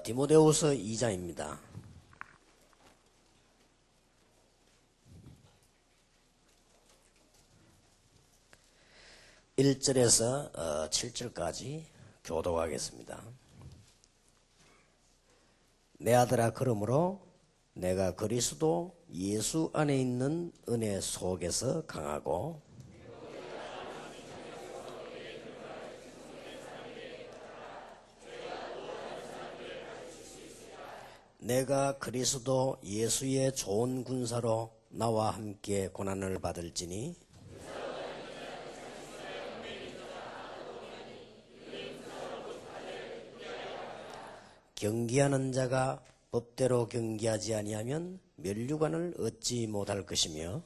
디모데후서 2장입니다. 1절에서 7절까지 교독하겠습니다. 내 아들아, 그러므로 내가 그리스도 예수 안에 있는 은혜 속에서 강하고 내가 그리스도 예수의 좋은 군사로 나와 함께 고난을 받을지니 경기하는 자가 법대로 경기하지 아니하면 면류관을 얻지 못할 것이며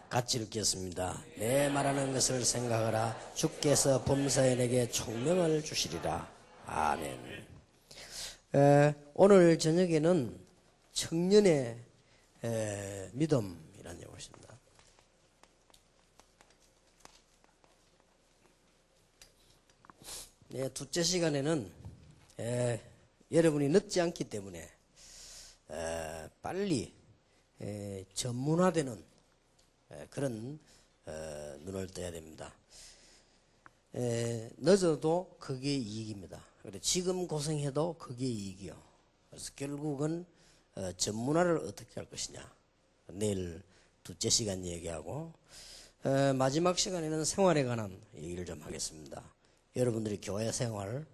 같이 읽겠습니다. 내 말하는 것을 생각하라. 주께서 범사에 내게 총명을 주시리라. 아멘. 오늘 저녁에는 청년의 믿음이라는 내용입니다. 네, 둘째 시간에는 여러분이 늦지 않기 때문에 빨리 전문화되는 그런 눈을 떠야 됩니다. 늦어도 그게 이익입니다. 그래, 지금 고생해도 그게 이익이요. 그래서 결국은 전문화를 어떻게 할 것이냐. 내일 둘째 시간 얘기하고 마지막 시간에는 생활에 관한 얘기를 좀 하겠습니다. 여러분들이 교회 생활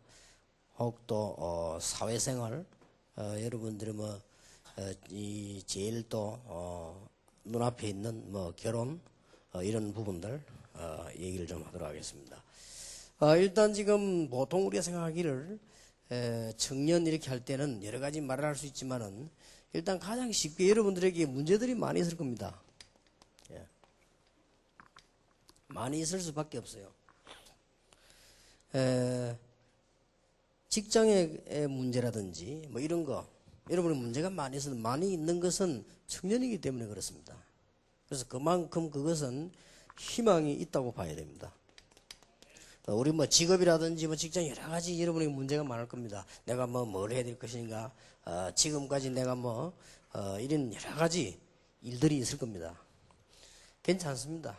혹 또 사회생활 여러분들이 이 제일 또 눈앞에 있는 결혼 이런 부분들 얘기를 좀 하도록 하겠습니다. 일단 지금 보통 우리가 생각하기를 청년 이렇게 할 때는 여러 가지 말을 할 수 있지만은 일단 가장 쉽게 여러분들에게 문제들이 많이 있을 겁니다. 많이 있을 수밖에 없어요. 직장의 문제라든지 이런 거 여러분의 문제가 많이 있는 것은 청년이기 때문에 그렇습니다. 그래서 그만큼 그것은 희망이 있다고 봐야 됩니다. 우리 직업이라든지 직장 여러 가지 여러분의 문제가 많을 겁니다. 내가 뭘 해야 될 것인가, 지금까지 내가 이런 여러 가지 일들이 있을 겁니다. 괜찮습니다.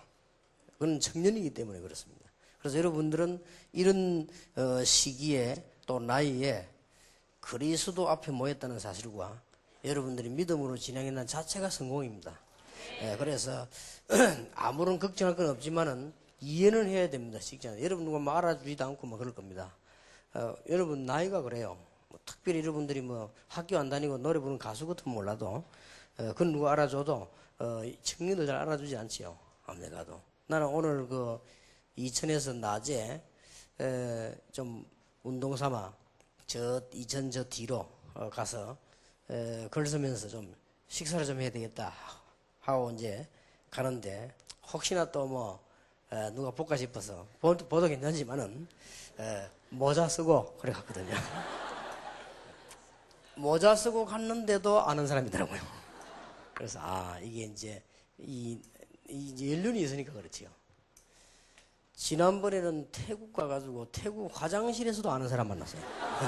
그건 청년이기 때문에 그렇습니다. 그래서 여러분들은 이런 시기에 또 나이에 그리스도 앞에 모였다는 사실과 여러분들이 믿음으로 진행했다는 자체가 성공입니다. 그래서 아무런 걱정할 건 없지만은 이해는 해야 됩니다. 직장 여러분 누가 알아주지도 않고 그럴 겁니다. 여러분 나이가 그래요. 특별히 여러분들이 학교 안 다니고 노래 부르는 가수 같으면 몰라도 그건 누가 알아줘도 청년들 잘 알아주지 않지요. 아무리 가도 나는 오늘 이천에서 낮에 좀 운동 삼아 이천 뒤로 가서 걸 서면서 좀 식사를 좀 해야 되겠다 하고 이제 가는데 혹시나 또 누가 볼까 싶어서 보도 괜찮지만은 모자 쓰고 그래 갔거든요. 모자 쓰고 갔는데도 아는 사람이더라고요. 그래서 이게 이제 이 연륜이 있으니까 그렇지요. 지난번에는 태국 가가지고 태국 화장실에서도 아는 사람 만났어요.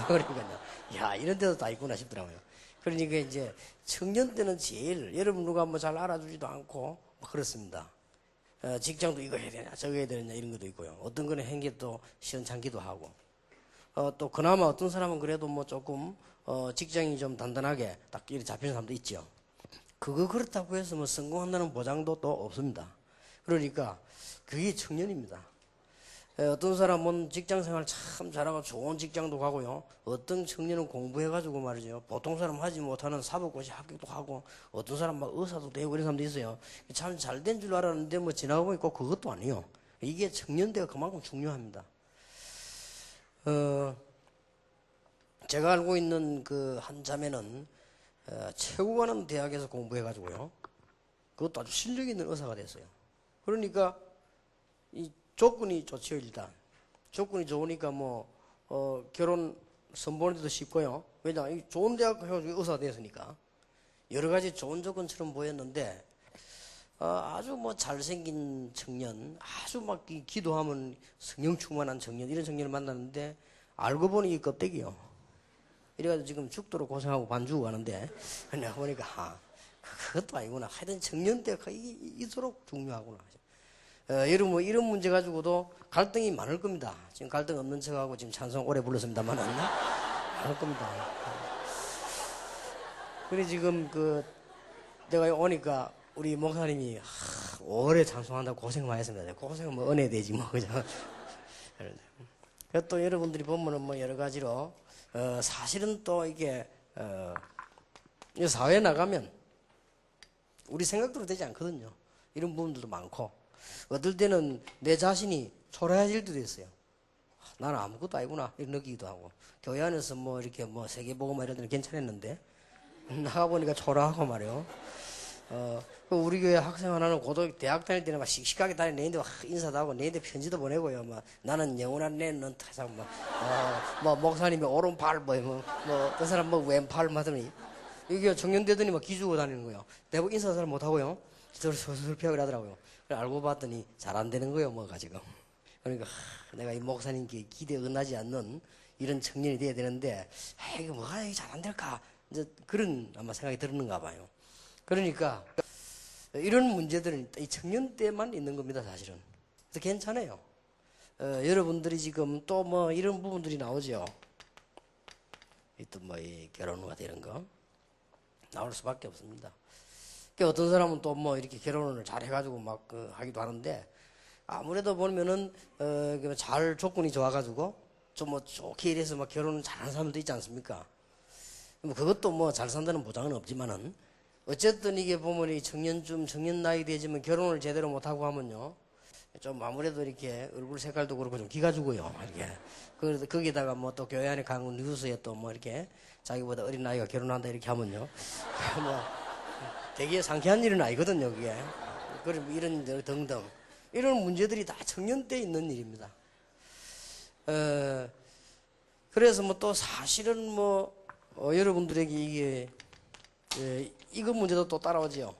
그러니까요. 야, 이런 데도 다 있구나 싶더라고요. 그러니까 이제 청년 때는 제일 여러분 누가 잘 알아주지도 않고 그렇습니다. 직장도 이거 해야 되냐 저거 해야 되냐 이런 것도 있고요. 어떤 거는 행기도 시원찮기도 하고 또 그나마 어떤 사람은 그래도 조금 직장이 좀 단단하게 딱 이렇게 잡히는 사람도 있죠. 그거 그렇다고 해서 성공한다는 보장도 또 없습니다. 그러니까 그게 청년입니다. 어떤 사람은 직장생활 참 잘하고 좋은 직장도 가고요. 어떤 청년은 공부해가지고 말이죠. 보통 사람 하지 못하는 사법고시 합격도 하고 어떤 사람 의사도 되고 이런 사람도 있어요. 참 잘된 줄 알았는데 지나가 보니 꼭 그것도 아니에요. 이게 청년대가 그만큼 중요합니다. 제가 알고 있는 한 자매는 최고 가는 대학에서 공부해가지고요. 그것도 아주 실력 있는 의사가 됐어요. 그러니까 이 조건이 좋지요. 일단 조건이 좋으니까 결혼 선보는 데도 쉽고요. 왜냐 좋은 대학 해가지고 의사가 됐으니까 여러 가지 좋은 조건처럼 보였는데 아주 잘생긴 청년, 아주 기도하면 성령 충만한 청년 이런 청년을 만났는데 알고 보니 이 껍데기요. 이래가지고 지금 죽도록 고생하고 반죽을 하는데, 내가 보니까, 그것도 아니구나. 하여튼 청년 때가 이토록 중요하구나. 여러분, 뭐 이런 문제 가지고도 갈등이 많을 겁니다. 지금 갈등 없는 척하고 지금 찬송 오래 불렀습니다만은, 많을 겁니다. 그래, 지금 내가 오니까 우리 목사님이, 오래 찬송한다고 고생 많이 했습니다. 고생은 뭐 은혜 되지, 뭐, 그죠? 또 여러분들이 보면은 뭐 여러 가지로, 사실은 또 이게, 이 사회에 나가면 우리 생각대로 되지 않거든요. 이런 부분들도 많고, 어떨 때는 내 자신이 초라해질 때도 있어요. 나는 아무것도 아니구나, 이런 느끼기도 하고. 교회 안에서 뭐 이렇게 뭐 세계보고만 이런 데는 괜찮았는데, 나가보니까 초라하고 말이요. 우리 교회 학생 하나는 대학 다닐 때는 막 씩씩하게 다니는 내인데 인사도 하고 내인데 편지도 보내고요. 막 나는 영원한 내는 타상 뭐 목사님이 오른팔 그 사람 뭐 왼팔 하더니 이게 청년되더니 막 기주고 다니는 거예요. 대부분 인사 잘 못하고요. 저를 소설 피하고 하더라고요. 알고 봤더니 잘 안 되는 거예요, 뭐가 지금. 그러니까 내가 이 목사님께 기대에 응하지 않는 이런 청년이 돼야 되는데 이거 뭐가 잘 안 될까? 이제 그런 아마 생각이 드는가 봐요. 그러니까 이런 문제들은 이 청년 때만 있는 겁니다, 사실은. 그래서 괜찮아요. 여러분들이 지금 또 뭐 이런 부분들이 나오죠. 또 뭐 이 결혼 후가 되는 거 나올 수밖에 없습니다. 어떤 사람은 또 뭐 이렇게 결혼을 잘 해가지고 막 하기도 하는데 아무래도 보면은 잘 조건이 좋아가지고 좀 뭐 좋게 일해서 막 결혼을 잘하는 사람도 있지 않습니까? 뭐 그것도 뭐 잘 산다는 보장은 없지만은 어쨌든 이게 보면 이 청년 나이 되지만 결혼을 제대로 못하고 하면요. 좀 아무래도 이렇게 얼굴 색깔도 그렇고 좀 기가 주고요. 이렇게. 그래서 거기다가 뭐 또 교회 안에 간 뉴스에 또 뭐 이렇게 자기보다 어린 나이가 결혼한다 이렇게 하면요. 뭐 되게 상쾌한 일은 아니거든요, 그게. 그리고 이런 등등. 이런 문제들이 다 청년 때 있는 일입니다. 그래서 뭐 또 사실은 뭐 여러분들에게 이게 이거 문제도 또 따라오죠.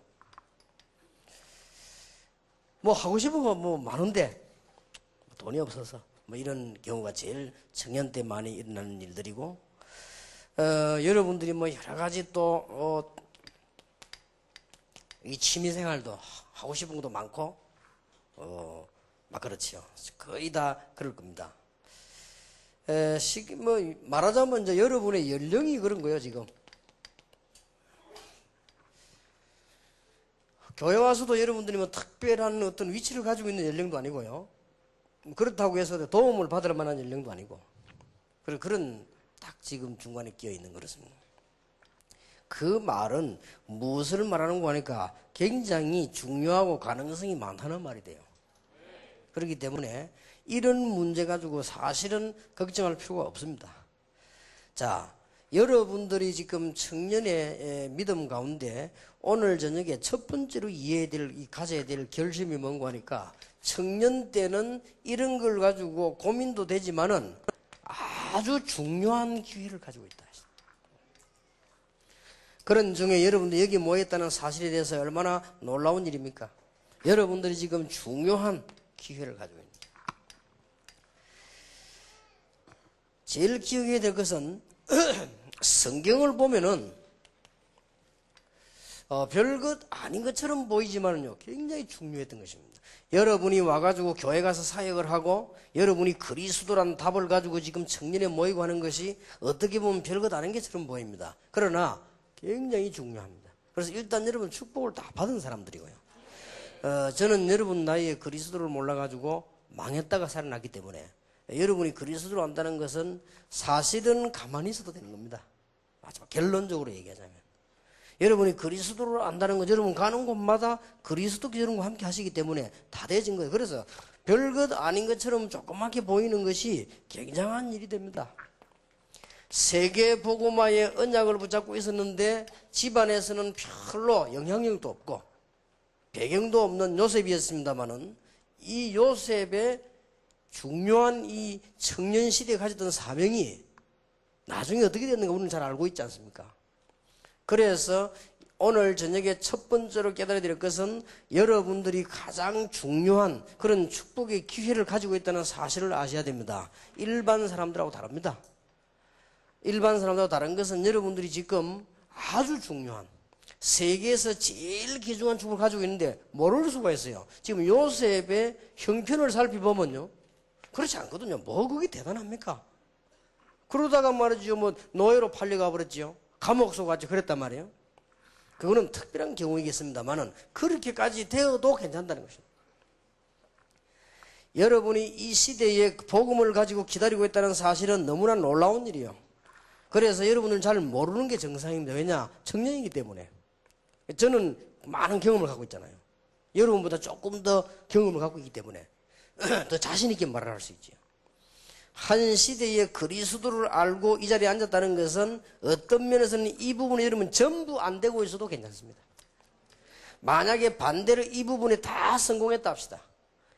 뭐 하고 싶은 거 뭐 많은데 돈이 없어서 뭐 이런 경우가 제일 청년 때 많이 일어나는 일들이고, 여러분들이 뭐 여러 가지 또 이 취미 생활도 하고 싶은 것도 많고 막 그렇지요. 거의 다 그럴 겁니다. 뭐 말하자면 이제 여러분의 연령이 그런 거예요, 지금. 교회 와서도 여러분들이 뭐 특별한 어떤 위치를 가지고 있는 연령도 아니고요. 그렇다고 해서 도움을 받을 만한 연령도 아니고. 그런 딱 지금 중간에 끼어 있는 그렇습니다. 그 말은 무엇을 말하는 거 하니까 굉장히 중요하고 가능성이 많다는 말이 돼요. 그렇기 때문에 이런 문제 가지고 사실은 걱정할 필요가 없습니다. 자, 여러분들이 지금 청년의 믿음 가운데 오늘 저녁에 첫 번째로 가져야 될 결심이 뭔가 하니까 청년 때는 이런 걸 가지고 고민도 되지만은 아주 중요한 기회를 가지고 있다. 그런 중에 여러분들 여기 모였다는 사실에 대해서 얼마나 놀라운 일입니까? 여러분들이 지금 중요한 기회를 가지고 있습니다. 제일 기억해야 될 것은 성경을 보면은 별것 아닌 것처럼 보이지만은요 굉장히 중요했던 것입니다. 여러분이 와가지고 교회 가서 사역을 하고 여러분이 그리스도라는 답을 가지고 지금 청년에 모이고 하는 것이 어떻게 보면 별것 아닌 것처럼 보입니다. 그러나 굉장히 중요합니다. 그래서 일단 여러분 축복을 다 받은 사람들이고요. 저는 여러분 나이에 그리스도를 몰라가지고 망했다가 살아났기 때문에 여러분이 그리스도를 안다는 것은 사실은 가만히 있어도 되는 겁니다. 마지막 결론적으로 얘기하자면 여러분이 그리스도를 안다는 건 여러분 가는 곳마다 그리스도 여러분과 함께 하시기 때문에 다 되어진 거예요. 그래서 별것 아닌 것처럼 조그맣게 보이는 것이 굉장한 일이 됩니다. 세계 복음화의 언약을 붙잡고 있었는데 집안에서는 별로 영향력도 없고 배경도 없는 요셉이었습니다마는 이 요셉의 중요한 이 청년 시대에 가졌던 사명이 나중에 어떻게 됐는가 우리는 잘 알고 있지 않습니까? 그래서 오늘 저녁에 첫 번째로 깨달아야 될 것은 여러분들이 가장 중요한 그런 축복의 기회를 가지고 있다는 사실을 아셔야 됩니다. 일반 사람들하고 다릅니다. 일반 사람들하고 다른 것은 여러분들이 지금 아주 중요한 세계에서 제일 귀중한 축복을 가지고 있는데 모를 수가 있어요. 지금 요셉의 형편을 살펴보면요, 그렇지 않거든요. 뭐 그게 대단합니까? 그러다가 말이죠, 뭐 노예로 팔려가 버렸죠. 감옥 속같이 그랬단 말이에요. 그거는 특별한 경우이겠습니다만은 그렇게까지 되어도 괜찮다는 것입니다. 여러분이 이 시대에 복음을 가지고 기다리고 있다는 사실은 너무나 놀라운 일이에요. 그래서 여러분은 잘 모르는 게 정상입니다. 왜냐? 청년이기 때문에. 저는 많은 경험을 갖고 있잖아요. 여러분보다 조금 더 경험을 갖고 있기 때문에 더 자신 있게 말을 할 수 있죠. 한 시대에 그리스도를 알고 이 자리에 앉았다는 것은 어떤 면에서는 이 부분이 여러분 전부 안 되고 있어도 괜찮습니다. 만약에 반대로 이 부분에 다 성공했다 합시다.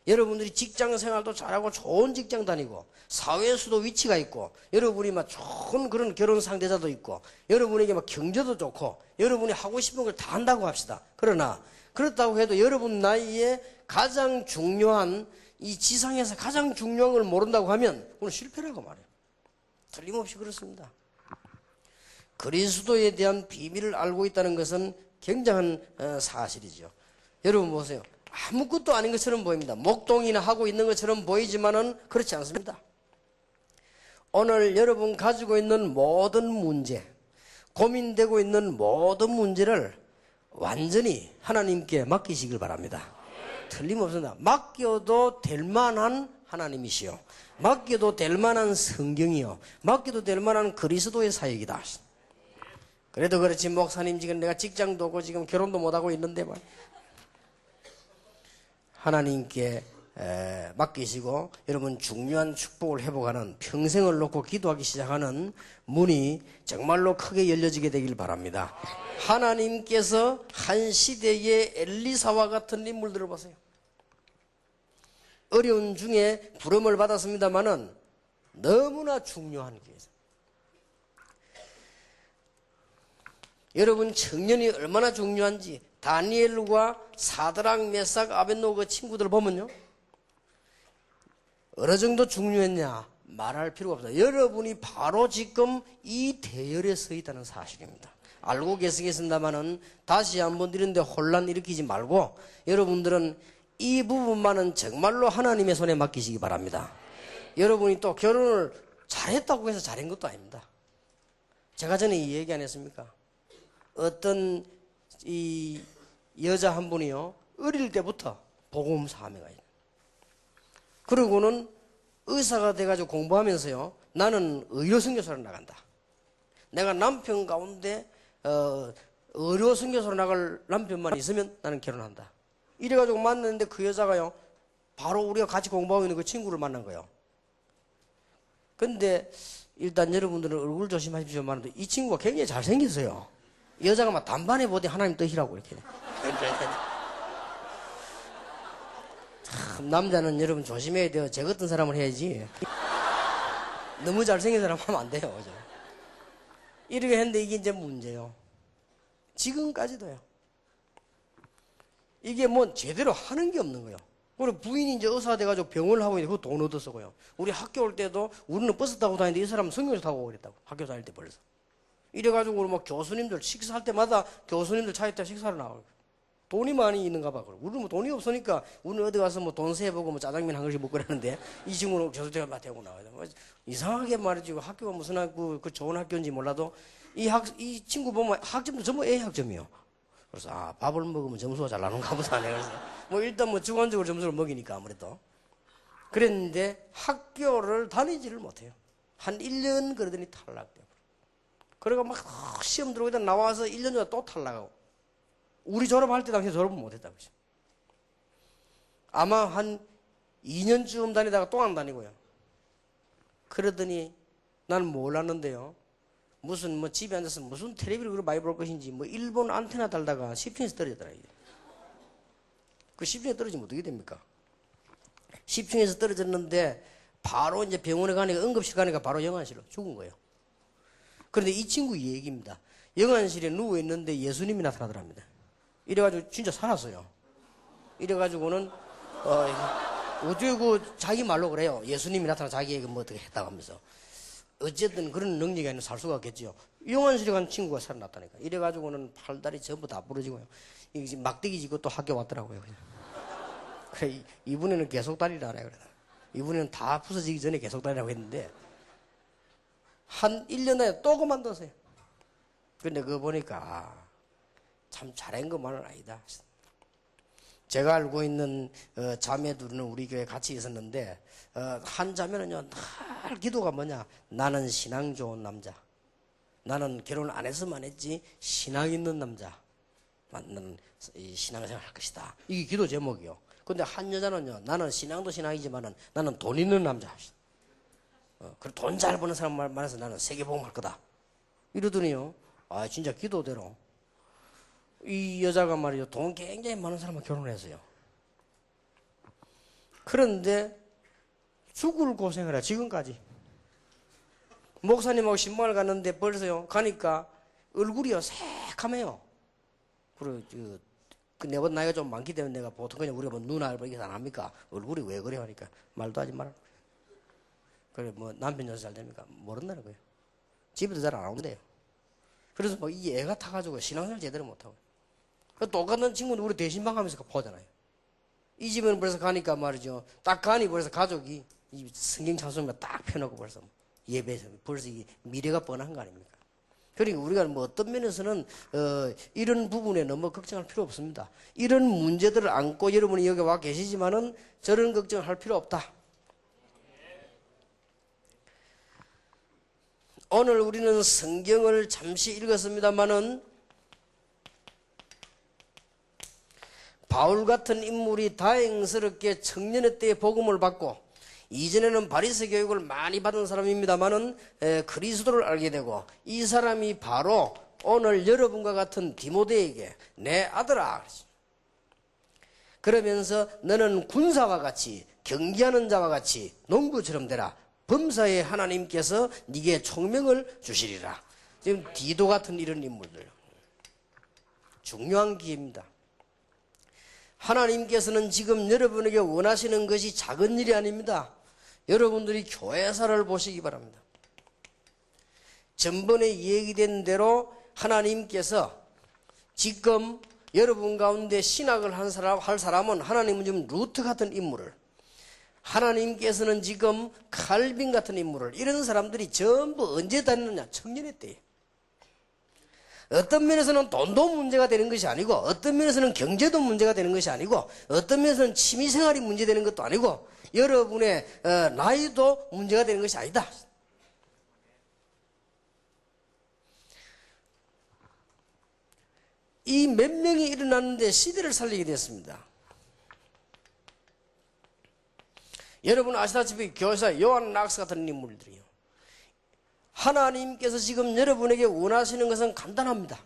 여러분들이 직장 생활도 잘하고 좋은 직장 다니고 사회에서도 위치가 있고 여러분이 막 좋은 그런 결혼 상대자도 있고 여러분에게 막 경제도 좋고 여러분이 하고 싶은 걸 다 한다고 합시다. 그러나 그렇다고 해도 여러분 나이에 가장 중요한 이 지상에서 가장 중요한 걸 모른다고 하면 그건 실패라고 말해요. 틀림없이 그렇습니다. 그리스도에 대한 비밀을 알고 있다는 것은 굉장한 사실이죠. 여러분 보세요. 아무것도 아닌 것처럼 보입니다. 목동이나 하고 있는 것처럼 보이지만은 그렇지 않습니다. 오늘 여러분 가지고 있는 모든 문제, 고민되고 있는 모든 문제를 완전히 하나님께 맡기시길 바랍니다. 틀림없습니다. 맡겨도 될 만한 하나님이시요, 맡겨도 될 만한 성경이요, 맡겨도 될 만한 그리스도의 사역이다. 그래도 그렇지 목사님 지금 내가 직장도 없고 지금 결혼도 못하고 있는데 말 하나님께 맡기시고 여러분 중요한 축복을 회복하는, 평생을 놓고 기도하기 시작하는 문이 정말로 크게 열려지게 되길 바랍니다. 하나님께서 한 시대의 엘리사와 같은 인물들을 보세요. 어려운 중에 부름을 받았습니다마는 너무나 중요한 기회죠. 여러분 청년이 얼마나 중요한지 다니엘과 사드락, 메삭, 아벳노고 그 친구들 보면요, 어느 정도 중요했냐 말할 필요가 없어요. 여러분이 바로 지금 이 대열에 서 있다는 사실입니다. 알고 계시겠습니다마는 다시 한번 이런데 혼란 일으키지 말고 여러분들은 이 부분만은 정말로 하나님의 손에 맡기시기 바랍니다. 여러분이 또 결혼을 잘했다고 해서 잘한 것도 아닙니다. 제가 전에 이 얘기 안 했습니까? 어떤 이 여자 한 분이요, 어릴 때부터 복음 사명가 있어요. 그러고는 의사가 돼가지고 공부하면서요, 나는 의료 선교사로 나간다. 내가 남편 가운데 의료 선교사로 나갈 남편만 있으면 나는 결혼한다. 이래가지고 만났는데 그 여자가요, 바로 우리가 같이 공부하고 있는 그 친구를 만난 거예요. 근데 일단 여러분들은 얼굴 조심하십시오만 이 친구가 굉장히 잘생겼어요. 여자가 막 단반에 보되 하나님 뜻이라고 이렇게. 참 남자는 여러분 조심해야 돼요. 제 같은 사람을 해야지. 너무 잘생긴 사람 하면 안 돼요. 그죠? 이렇게 했는데 이게 이제 문제예요. 지금까지도요. 이게 뭐 제대로 하는 게 없는 거예요. 우리 부인이 이제 의사가 돼가지고 병원을 하고 있는데 그거 돈 얻었어요. 우리 학교 올 때도 우리는 버스 타고 다니는데 이 사람은 승용차 타고 오고 그랬다고. 학교 다닐 때 벌써. 이래가지고 우리 뭐 교수님들 식사할 때마다 교수님들 차에 타 식사를 나와요. 돈이 많이 있는가 봐. 우리는 뭐 돈이 없으니까 우리는 어디 가서 뭐 돈 세보고 뭐 짜장면 한 그릇씩 먹고 그러는데 이 친구는 교수대가 맡아고 나와요. 이상하게 말이지 학교가 무슨 학교, 그 좋은 학교인지 몰라도 이 친구 보면 학점도 전부 A 학점이요. 그래서 밥을 먹으면 점수가 잘 나는가 보다. 그래서 뭐 일단 뭐 주관적으로 점수를 먹이니까 아무래도 그랬는데 학교를 다니지를 못해요. 한 1년 그러더니 탈락돼요. 그러고 막 시험 들어오다 나와서 1년 전에 또 탈락하고. 우리 졸업할 때 당시 졸업을 못했다고 그죠. 아마 한 2년쯤 다니다가 또 안 다니고요. 그러더니 나는 몰랐는데요. 무슨 뭐 집에 앉아서 무슨 텔레비를 그렇게 많이 볼 것인지 뭐 일본 안테나 달다가 10층에서 떨어졌더라. 그 10층에 떨어지면 어떻게 됩니까? 10층에서 떨어졌는데 바로 이제 병원에 가니까 응급실 가니까 바로 영안실로 죽은 거예요. 그런데 이 친구 얘기입니다. 영안실에 누워있는데 예수님이 나타나더랍니다. 이래가지고 진짜 살았어요. 이래가지고는 어쩌고 자기 말로 그래요. 예수님이 나타나 자기에게 뭐 어떻게 했다고 하면서. 어쨌든 그런 능력이 아니면 살 수가 없겠죠. 영안실에 간 친구가 살아났다니까. 이래가지고는 팔다리 전부 다 부러지고요. 이게 막대기 지고 또 학교 왔더라고요. 그래, 이분에는 계속 다리라 그래요. 이분에는 다 부서지기 전에 계속 다리라고 했는데, 한 1년 안에 또 그만뒀어요. 근데 그거 보니까, 참 잘한 것만은 아니다. 제가 알고 있는 자매 둘은 우리 교회 같이 있었는데, 한 자매는요, 늘 기도가 뭐냐? 나는 신앙 좋은 남자. 나는 결혼 안 했으면 했지, 신앙 있는 남자. 나는 신앙생활 할 것이다. 이게 기도 제목이요. 근데 한 여자는요, 나는 신앙도 신앙이지만은 나는 돈 있는 남자. 그리고 돈 잘 버는 사람 만나서 나는 세계복음 할 거다. 이러더니요, 아, 진짜 기도대로. 이 여자가 말이죠, 돈 굉장히 많은 사람과 결혼했어요. 그런데 죽을 고생을 해, 지금까지. 목사님하고 신방을 갔는데 벌써요, 가니까 얼굴이요, 새카매요. 그리고 내가 나이가 좀 많기 때문에 내가 보통 그냥 우리가 뭐 누나 이렇게 안 합니까? 얼굴이 왜 그래 하니까 말도 하지 마라. 그래 뭐 남편 여사 잘 됩니까? 모른다는 거예요. 집에도 잘 안 오는데요. 그래서 뭐 이 애가 타가지고 신앙생활 제대로 못하고. 똑같은 친구는 우리 대신방 가면서 보잖아요. 이 집에는 벌써 가니까 말이죠. 딱 가니 벌써 가족이 이 성경 찬송만 딱 펴놓고 벌써 예배에서 벌써 이 미래가 뻔한 거 아닙니까? 그러니까 우리가 뭐 어떤 면에서는 이런 부분에 너무 걱정할 필요 없습니다. 이런 문제들을 안고 여러분이 여기 와 계시지만은 저런 걱정을 할 필요 없다. 오늘 우리는 성경을 잠시 읽었습니다만은 바울 같은 인물이 다행스럽게 청년의 때에 복음을 받고 이전에는 바리새 교육을 많이 받은 사람입니다만은 그리스도를 알게 되고 이 사람이 바로 오늘 여러분과 같은 디모데에게 내 아들아 그러면서 너는 군사와 같이 경기하는 자와 같이 농부처럼 되라. 범사에 하나님께서 네게 총명을 주시리라. 지금 디도 같은 이런 인물들 중요한 기회입니다. 하나님께서는 지금 여러분에게 원하시는 것이 작은 일이 아닙니다. 여러분들이 교회사를 보시기 바랍니다. 전번에 얘기된 대로 하나님께서 지금 여러분 가운데 신학을 할 사람은 하나님은 지금 루트 같은 인물을, 하나님께서는 지금 칼빈 같은 인물을, 이런 사람들이 전부 언제 다녔느냐? 청년의 때에. 어떤 면에서는 돈도 문제가 되는 것이 아니고, 어떤 면에서는 경제도 문제가 되는 것이 아니고, 어떤 면에서는 취미생활이 문제되는 것도 아니고, 여러분의 나이도 문제가 되는 것이 아니다. 이 몇 명이 일어났는데 시대를 살리게 됐습니다. 여러분 아시다시피 교사 요한 락스 같은 인물들이요. 하나님께서 지금 여러분에게 원하시는 것은 간단합니다.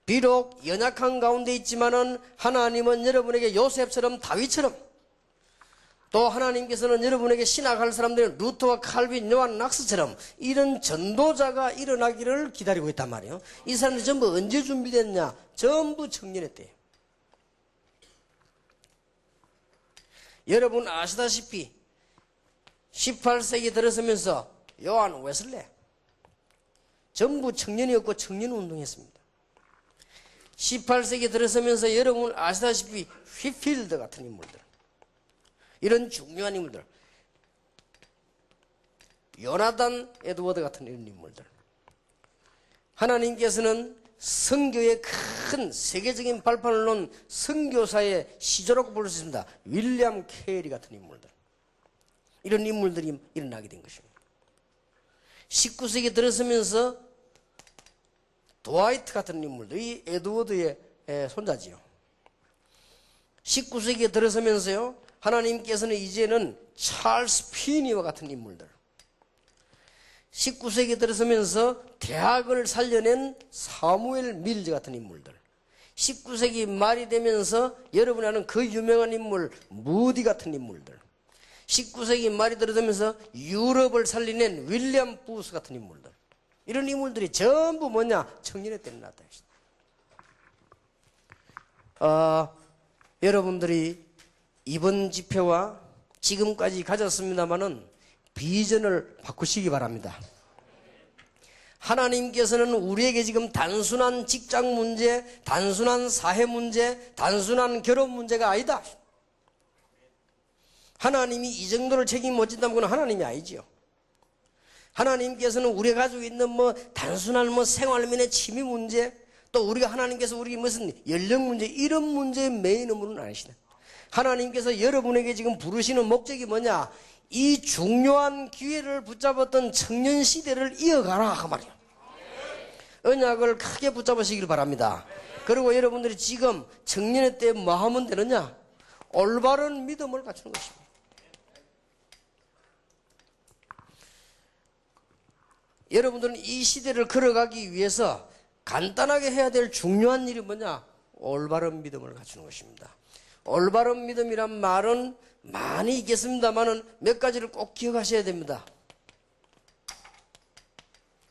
비록 연약한 가운데 있지만은 하나님은 여러분에게 요셉처럼 다윗처럼, 또 하나님께서는 여러분에게 신학할 사람들은 루터와 칼빈, 요한 락스처럼 이런 전도자가 일어나기를 기다리고 있단 말이에요. 이 사람들이 전부 언제 준비됐냐? 전부 청년의 때예요. 여러분 아시다시피 18세기 들어서면서 요한 웨슬레 전부 청년이었고 청년운동했습니다. 18세기 들어서면서 여러분 아시다시피 휘필드 같은 인물들, 이런 중요한 인물들, 요나단 에드워드 같은 이런 인물들, 하나님께서는 선교의 큰 세계적인 발판을 놓은 선교사의 시조라고 볼 수 있습니다. 윌리엄 케리 같은 인물들, 이런 인물들이 일어나게 된 것입니다. 19세기 들어서면서 드와이트 같은 인물들, 이 에드워드의 손자지요. 19세기에 들어서면서요, 하나님께서는 이제는 찰스 피니와 같은 인물들, 19세기에 들어서면서 대학을 살려낸 사무엘 밀즈 같은 인물들, 19세기 말이 되면서 여러분이 아는 그 유명한 인물 무디 같은 인물들, 19세기 말이 들어서면서 유럽을 살려낸 윌리엄 부스 같은 인물들, 이런 인물들이 전부 뭐냐? 청년의 때를 낳았다. 여러분들이 이번 집회와 지금까지 가졌습니다마는 비전을 바꾸시기 바랍니다. 하나님께서는 우리에게 지금 단순한 직장 문제, 단순한 사회 문제, 단순한 결혼 문제가 아니다. 하나님이 이 정도를 책임 못 진다면 그건 하나님이 아니지요. 하나님께서는 우리가 가지고 있는 단순한 생활면의 취미 문제, 또 우리가 하나님께서 우리 무슨 연령 문제, 이런 문제의 메인 업무는 아니시다. 하나님께서 여러분에게 지금 부르시는 목적이 뭐냐? 이 중요한 기회를 붙잡았던 청년 시대를 이어가라 그 말이에요. 언약을 크게 붙잡으시길 바랍니다. 그리고 여러분들이 지금 청년의 때 뭐 하면 되느냐? 올바른 믿음을 갖추는 것입니다. 여러분들은 이 시대를 걸어가기 위해서 간단하게 해야 될 중요한 일이 뭐냐? 올바른 믿음을 갖추는 것입니다. 올바른 믿음이란 말은 많이 있겠습니다만은 몇 가지를 꼭 기억하셔야 됩니다.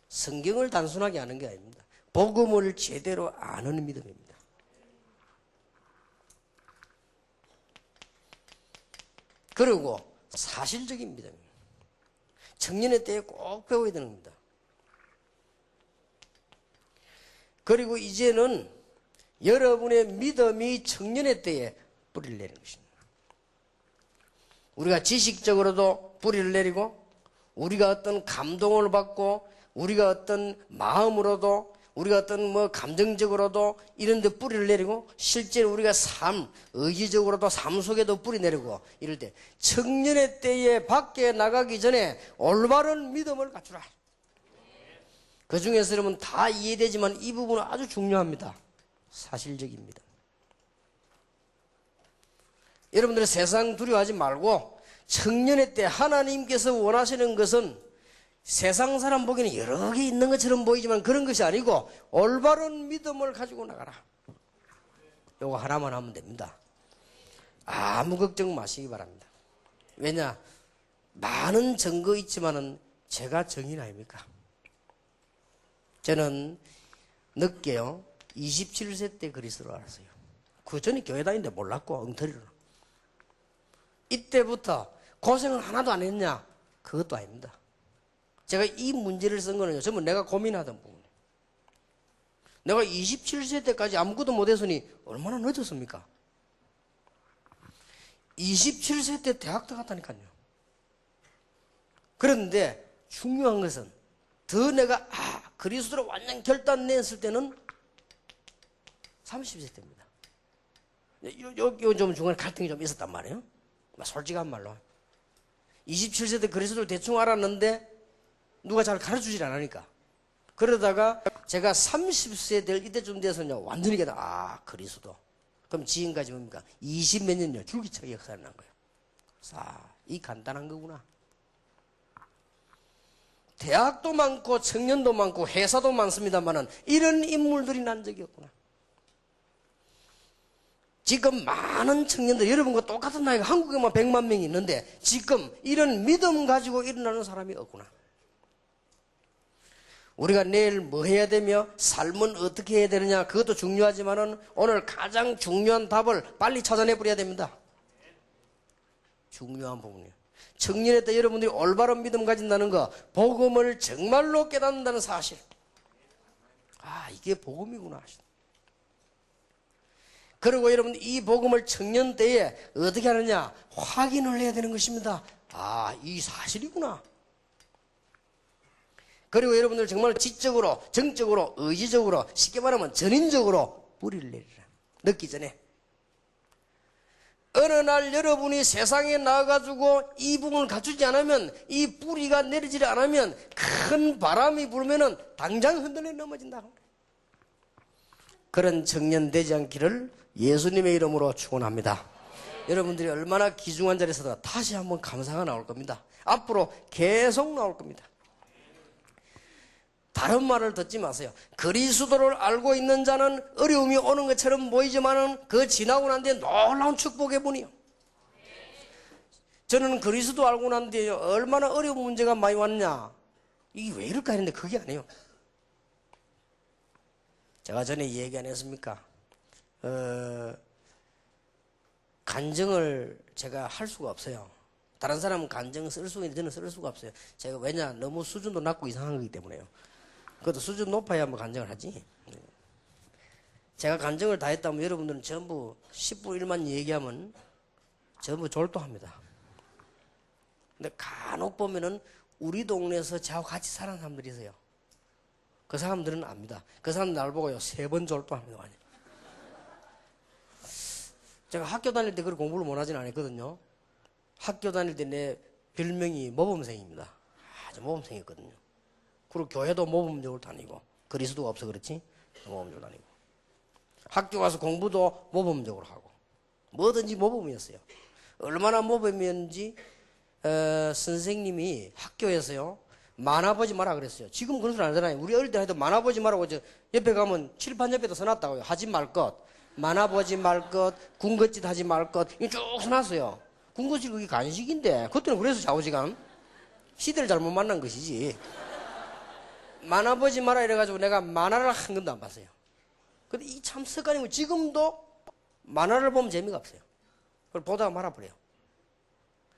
성경을 단순하게 아는 게 아닙니다. 복음을 제대로 아는 믿음입니다. 그리고 사실적인 믿음입니다. 청년의 때에 꼭 배워야 되는 겁니다. 그리고 이제는 여러분의 믿음이 청년의 때에 뿌리를 내리는 것입니다. 우리가 지식적으로도 뿌리를 내리고, 우리가 어떤 감동을 받고, 우리가 어떤 마음으로도, 우리가 어떤 감정적으로도 이런 데 뿌리를 내리고, 실제로 우리가 의지적으로도 삶 속에도 뿌리 내리고, 이럴 때 청년의 때에 밖에 나가기 전에 올바른 믿음을 갖추라. 그 중에서 여러분 다 이해되지만 이 부분은 아주 중요합니다. 사실적입니다. 여러분들은 세상 두려워하지 말고, 청년의 때 하나님께서 원하시는 것은 세상 사람 보기에는 여러 개 있는 것처럼 보이지만 그런 것이 아니고 올바른 믿음을 가지고 나가라. 요거 하나만 하면 됩니다. 아무 걱정 마시기 바랍니다. 왜냐? 많은 증거 있지만은 제가 정인 아닙니까? 저는 늦게요 27세 때 그리스도를 알았어요. 그 전에 교회 다니는데 몰랐고 엉터리로. 이때부터 고생을 하나도 안 했냐? 그것도 아닙니다. 제가 이 문제를 쓴 거는요, 전부 내가 고민하던 부분이에요. 내가 27세 때까지 아무것도 못했으니 얼마나 늦었습니까? 27세 때 대학 들어갔다니까요. 그런데 중요한 것은 더 내가 그리스도로 완전 결단 냈을 때는 30세 때입니다. 요 좀 중간에 갈등이 좀 있었단 말이에요. 솔직한 말로 27세 때 그리스도를 대충 알았는데 누가 잘 가르쳐주질 않으니까, 그러다가 제가 30세 될 이때쯤 돼서요 완전히 그리스도. 그럼 지금까지 뭡니까? 20몇 년요 줄기차게 역사를 난 거예요. 이 간단한 거구나. 대학도 많고 청년도 많고 회사도 많습니다만은 이런 인물들이 난 적이 없구나. 지금 많은 청년들, 여러분과 똑같은 나이가 한국에만 100만 명이 있는데 지금 이런 믿음 가지고 일어나는 사람이 없구나. 우리가 내일 뭐 해야 되며 삶은 어떻게 해야 되느냐, 그것도 중요하지만은 오늘 가장 중요한 답을 빨리 찾아내버려야 됩니다. 중요한 부분이에요. 청년의 때 여러분들이 올바른 믿음 가진다는 거, 복음을 정말로 깨닫는다는 사실. 이게 복음이구나. 그리고 여러분 이 복음을 청년 때에 어떻게 하느냐? 확인을 해야 되는 것입니다. 이 사실이구나. 그리고 여러분들 정말 지적으로, 정적으로, 의지적으로, 쉽게 말하면 전인적으로 뿌리를 내리라. 늦기 전에. 어느 날 여러분이 세상에 나와가지고 이 부분을 갖추지 않으면, 이 뿌리가 내리지 않으면 큰 바람이 불면은 당장 흔들려 넘어진다. 그런 청년 되지 않기를 예수님의 이름으로 축원합니다. 여러분들이 얼마나 귀중한 자리에서 다시 한번 감사가 나올 겁니다. 앞으로 계속 나올 겁니다. 다른 말을 듣지 마세요. 그리스도를 알고 있는 자는 어려움이 오는 것처럼 보이지만은 그 지나고 난 뒤에 놀라운 축복의 분이요. 저는 그리스도 알고 난 뒤에 얼마나 어려운 문제가 많이 왔냐, 이게 왜 이럴까 했는데 그게 아니에요. 제가 전에 얘기 안 했습니까? 간증을 제가 할 수가 없어요. 다른 사람은 간증 쓸 수 있는데 저는 쓸 수가 없어요. 제가 왜냐? 너무 수준도 낮고 이상한 거기 때문에요. 그것도 수준 높아야 뭐 간증을 하지. 제가 간증을 다 했다면 여러분들은 전부 10분 1만 얘기하면 전부 졸도합니다. 근데 간혹 보면은 우리 동네에서 저하고 같이 사는 사람들이 있어요. 그 사람들은 압니다. 그 사람 날 보고요 3번 졸도합니다. 완전. 제가 학교 다닐 때 그렇게 공부를 못하진 않았거든요. 학교 다닐 때 내 별명이 모범생입니다. 아주 모범생이었거든요. 그리고 교회도 모범적으로 다니고 그리스도가 없어 그렇지 모범적으로 다니고 학교 가서 공부도 모범적으로 하고 뭐든지 모범이었어요. 얼마나 모범이었는지 선생님이 학교에서요 만화 보지 마라 그랬어요. 지금 그런 소리 안 하잖아요. 우리 어릴 때 해도 만화 보지 마라고 저 옆에 가면 칠판 옆에도 써놨다고요. 하지 말 것, 만화 보지 말 것, 군것질 하지 말 것 이거 쭉 써놨어요. 군것질 그게 간식인데 그때는 그래서 좌우지간 시대를 잘못 만난 것이지. 만화 보지 마라 이래가지고 내가 만화를 한 번도 안 봤어요. 근데 이 참 습관이면 지금도 만화를 보면 재미가 없어요. 그걸 보다가 말아버려요.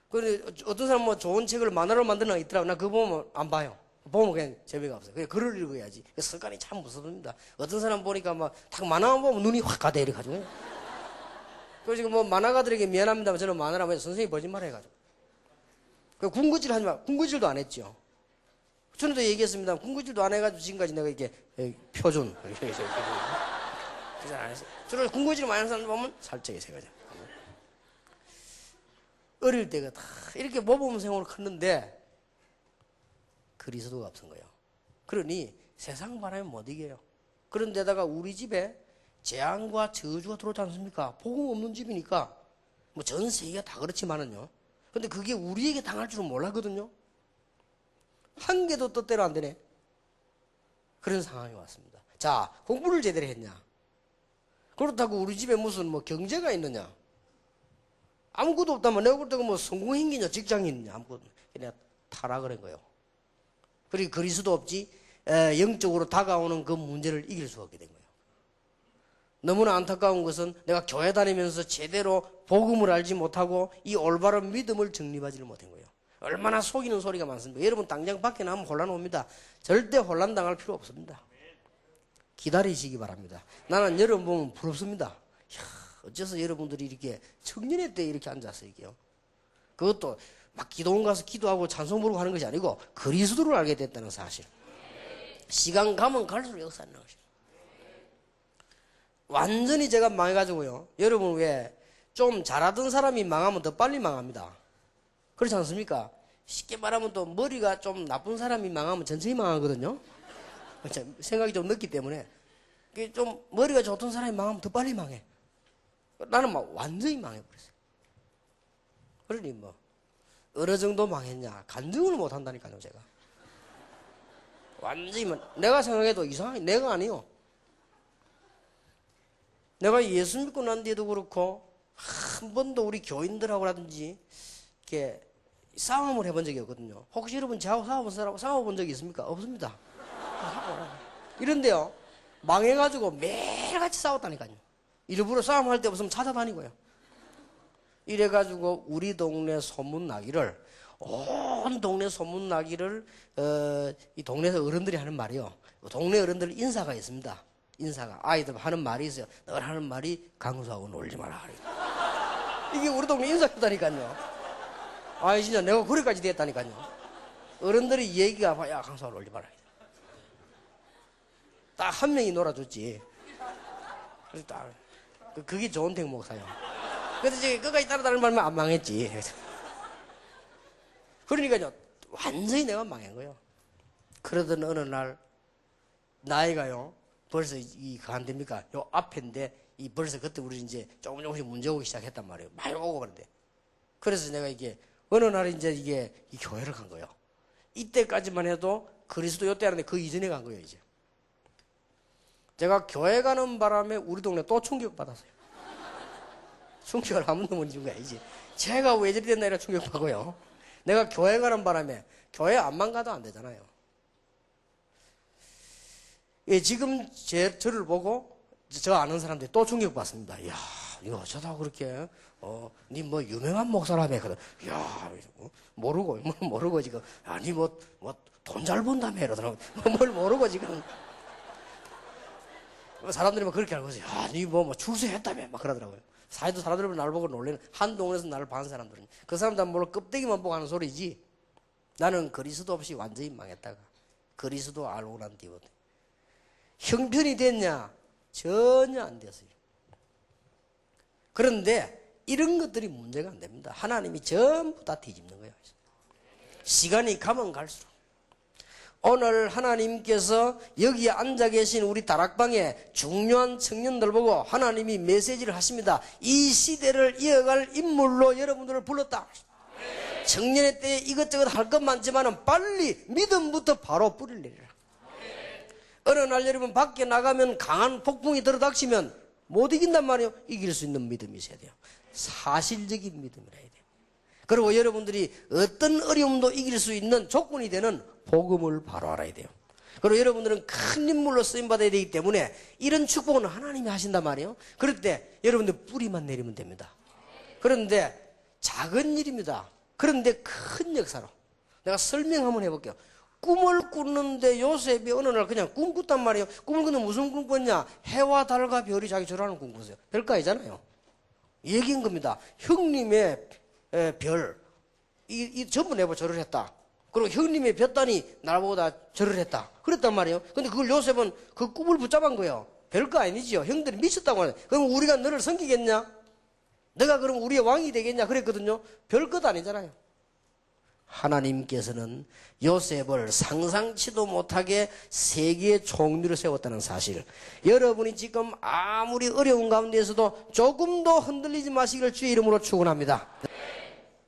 그런데 어떤 사람 뭐 좋은 책을 만화로 만드는 거 있더라고. 나 그거 보면 안 봐요. 보면 그냥 재미가 없어요. 그냥 글을 읽어야지. 그 습관이 참 무섭습니다. 어떤 사람 보니까 막 딱 만화만 보면 눈이 확 가대 이래가지고. 그래서 지금 뭐 만화가들에게 미안합니다만 저는 만화라고 해서 선생님이 보지 마라 해가지고. 그 군것질 하지 마. 군것질도 안 했죠. 전에도 얘기했습니다. 군것질도 안 해가지고 지금까지 내가 이게 표준. 그래서 안 했어요. 주로 군것질 많이 하는 사람 보면 살짝이 세가지고. 어릴 때가 다 이렇게 모범생으로 컸는데 그리스도가 없은 거예요. 그러니 세상 바람에 못 이겨요. 그런데다가 우리 집에 재앙과 저주가 들어오지 않습니까? 복음 없는 집이니까 뭐 전 세계가 다 그렇지만은요. 근데 그게 우리에게 당할 줄은 몰랐거든요. 한 개도 뜻대로 안 되네. 그런 상황이 왔습니다. 자, 공부를 제대로 했냐? 그렇다고 우리 집에 무슨 뭐 경제가 있느냐? 아무것도 없다면 내가 그렇다고 뭐 성공행기냐 직장인이냐 아무것도 그냥 타락을 한 거예요. 그리고 그리스도 없지 영적으로 다가오는 그 문제를 이길 수 없게 된 거예요. 너무나 안타까운 것은 내가 교회 다니면서 제대로 복음을 알지 못하고 이 올바른 믿음을 정립하지를 못한 거예요. 얼마나 속이는 소리가 많습니다. 여러분 당장 밖에 나가면 혼란 옵니다. 절대 혼란 당할 필요 없습니다. 기다리시기 바랍니다. 나는 여러분 보면 부럽습니다. 어째서 여러분들이 이렇게 청년회 때 이렇게 앉아서 이게요. 그것도 막 기도원 가서 기도하고 찬송 부르고 하는 것이 아니고 그리스도를 알게 됐다는 사실. 시간 가면 갈수록 역사하는 것이죠. 완전히 제가 망해가지고요. 여러분 왜 좀 잘하던 사람이 망하면 더 빨리 망합니다. 그렇지 않습니까? 쉽게 말하면 또 머리가 좀 나쁜 사람이 망하면 전체히 망하거든요. 생각이 좀 늦기 때문에 좀 머리가 좋던 사람이 망하면 더 빨리 망해. 나는 막 완전히 망해버렸어요. 그러니 뭐 어느 정도 망했냐 간증을 못한다니까요. 제가 완전히 내가 생각해도 이상하게 내가 아니요. 내가 예수 믿고 난 뒤에도 그렇고 한 번도 우리 교인들하고라든지 이렇게 싸움을 해본 적이 없거든요. 혹시 여러분 저하고 싸워본 적이 있습니까? 없습니다. 이런데요 망해가지고 매일같이 싸웠다니까요. 일부러 싸움할 때 없으면 찾아다니고요. 이래가지고 우리 동네 소문나기를 온 동네 소문나기를 이 동네에서 어른들이 하는 말이요. 동네 어른들 인사가 있습니다. 인사가 아이들 하는 말이 있어요. 늘 하는 말이 강수하고 놀지 마라. 이게 우리 동네 인사였다니까요. 아이 진짜 내가 그래까지 됐다니까요. 어른들이 얘기가 야 강수하고 놀지 마라. 딱 한 명이 놀아줬지. 그래서 딱 그게 좋은 택목사요. 그래서 이제 끝까지 따라다니는 말만 안 망했지. 그러니까요 완전히 내가 망한 거예요. 그러던 어느 날 나이가요 벌써 안 됩니까? 요 앞인데 이 벌써 그때 우리 이제 조금씩 문제 오기 시작했단 말이에요. 많이 오고 그런데. 그래서 내가 이게 어느 날 이제 이게 이 교회를 간 거예요. 이때까지만 해도 그리스도 요때 하는데 그 이전에 간 거예요 이제. 제가 교회 가는 바람에 우리 동네 또 충격 받았어요. 충격을 한 번도 못 준 거야 이제. 제가 왜 저리 됐나 이라 충격받고요. 내가 교회 가는 바람에 교회 안만 가도 안 되잖아요. 예, 지금 저를 보고 저 아는 사람들이 또 충격받습니다. 이야, 이거 어쩌다 그렇게, 니 뭐 유명한 목사라며. 했거든. 이야, 모르고 지금, 아니 돈 잘 번다며. 이러더라고. 뭘 모르고 지금. 사람들이 막 그렇게 알고 있어요. 야, 니 뭐 출세했다며. 막 그러더라고요. 사회도 사람들이 나를 보고 놀래는, 한동네에서 나를 봐는 사람들은. 그 사람들은 물론 껍데기만 보고 하는 소리지. 나는 그리스도 없이 완전히 망했다가, 그리스도 알고 난 뒤부터. 형편이 됐냐? 전혀 안 됐어요. 그런데 이런 것들이 문제가 안 됩니다. 하나님이 전부 다 뒤집는 거예요. 시간이 가면 갈수록. 오늘 하나님께서 여기에 앉아 계신 우리 다락방에 중요한 청년들 보고 하나님이 메시지를 하십니다. 이 시대를 이어갈 인물로 여러분들을 불렀다. 청년의 때에 이것저것 할 것 많지만 빨리 믿음부터 바로 뿌리를 내리라. 어느 날 여러분 밖에 나가면 강한 폭풍이 들어닥치면 못 이긴단 말이에요. 이길 수 있는 믿음이 있어야 돼요. 사실적인 믿음이라 해야 돼요. 그리고 여러분들이 어떤 어려움도 이길 수 있는 조건이 되는 복음을 바로 알아야 돼요. 그리고 여러분들은 큰 인물로 쓰임받아야 되기 때문에 이런 축복은 하나님이 하신단 말이에요. 그럴 때 여러분들 뿌리만 내리면 됩니다. 그런데 작은 일입니다. 그런데 큰 역사로 내가 설명 한번 해볼게요. 꿈을 꾸는데 요셉이 어느 날 그냥 꿈 꿨단 말이에요. 꿈을 꾸는데 무슨 꿈 꿨냐? 해와 달과 별이 자기 절하는 꿈 꿨어요. 별거 아니잖아요. 얘기인 겁니다. 형님의 별, 전부 내보고 절을 했다. 그리고 형님의 볕단이 날보다 절을 했다. 그랬단 말이에요. 근데 그걸 요셉은 그 꿈을 붙잡은 거예요. 별거 아니지요. 형들이 미쳤다고 하네. 그럼 우리가 너를 섬기겠냐? 내가 그럼 우리의 왕이 되겠냐? 그랬거든요. 별것 아니잖아요. 하나님께서는 요셉을 상상치도 못하게 세계의 총리로 세웠다는 사실. 여러분이 지금 아무리 어려운 가운데에서도 조금도 흔들리지 마시기를 주의 이름으로 축원합니다.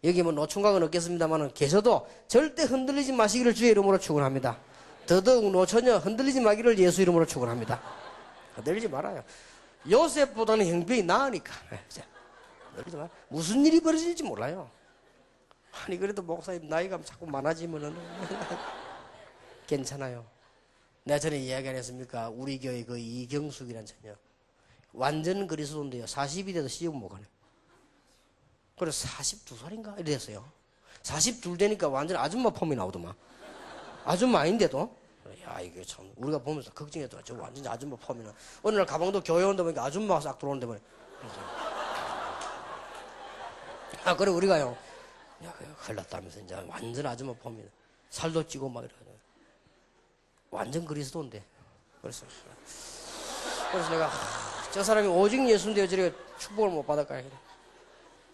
여기 뭐 노총각은 없겠습니다만 계셔도 절대 흔들리지 마시기를 주의 이름으로 축원합니다. 더더욱 노처녀 흔들리지 마기를 예수 이름으로 축원합니다. 흔들리지 말아요. 요셉보다는 형편이 나으니까. 흔들리지 마. 무슨 일이 벌어질지 몰라요. 아니 그래도 목사님 나이가 자꾸 많아지면은 괜찮아요. 내가 전에 이야기 안 했습니까? 우리 교회 그 이경숙이라는 처녀 완전 그리스도인데요. 40이 돼도 시집 못 가네. 그래서 42살인가 이랬어요. 42 되니까 완전 아줌마 폼이 나오더만. 아줌마 아닌데도 야 이게 참 우리가 보면서 걱정했더라. 저 완전 아줌마 폼이나. 어느 날 가방도 교회 온다 보니까 아줌마가 싹 들어오는데 말이야. 그래 우리가요. 야, 큰일 났다면서, 이제, 완전 아줌마 폼이다. 살도 찌고 막 이러거든. 완전 그리스도인데. 그래서 내가, 저 사람이 오직 예수인데 저렇게 축복을 못 받을까?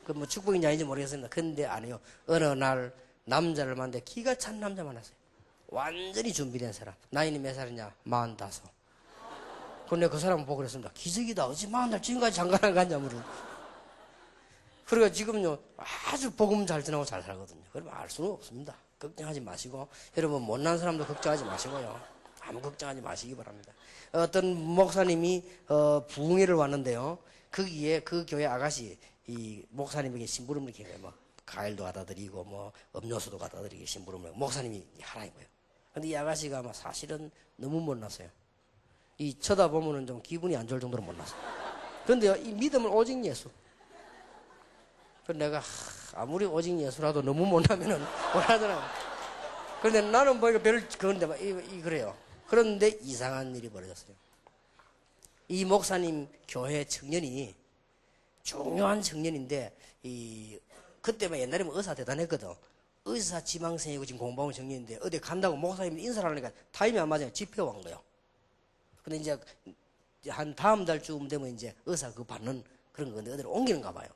그 뭐 축복인지 아닌지 모르겠습니다. 근데 아니요. 어느 날 남자를 만났는데 기가 찬 남자 만났어요. 완전히 준비된 사람. 나이는 몇 살이냐? 45. 근데 그 사람을 보고 그랬습니다. 기적이다. 어찌 40살 지금까지 장가 안 갔냐, 물은. 그러니까 지금요 아주 복음 잘 전하고 잘 살거든요. 그러면 알 수는 없습니다. 걱정하지 마시고 여러분 못난 사람도 걱정하지 마시고요. 아무 걱정하지 마시기 바랍니다. 어떤 목사님이 부흥회를 왔는데요. 거기에 그 교회 아가씨 이 목사님에게 심부름을 이렇게 뭐 과일도 갖다 드리고 뭐 음료수도 갖다 드리고 심부름을 목사님이 하라는 거예요. 근데 이 아가씨가 아마 사실은 너무 못났어요. 이 쳐다보면은 좀 기분이 안 좋을 정도로 못났어요. 그런데요 이 믿음은 오직 예수. 그래서 내가 아무리 오직 예수라도 너무 못하면은 못하더라고. 그런데 나는 뭐 이거 별을 그런데 막 그래요. 그런데 이상한 일이 벌어졌어요. 이 목사님 교회 청년이 중요한 청년인데 그때 막 옛날에 의사 대단했거든. 의사 지망생이고 지금 공부하는 청년인데 어디 간다고 목사님이 인사를 하니까 타임이 안 맞아요. 집회 온 거예요. 근데 이제 한 다음 달쯤 되면 이제 의사 그거 받는 그런 건데 어디로 옮기는가 봐요.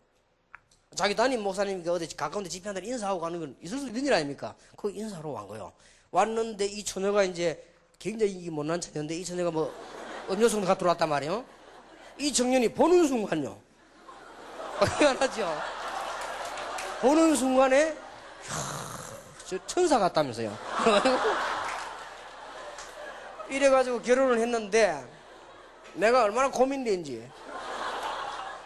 자기 담임 목사님이 어디 가까운데 집회한테 인사하고 가는 건 있을 수 있는 일 아닙니까? 그 인사로 간 거예요. 왔는데 이 처녀가 이제 굉장히 못난 처녀인데 이 처녀가 뭐 음료수가 갖고 들어왔단 말이에요. 이 청년이 보는 순간요. 희한하죠? 보는 순간에 저 천사 같다면서요. 이래가지고 결혼을 했는데 내가 얼마나 고민된지.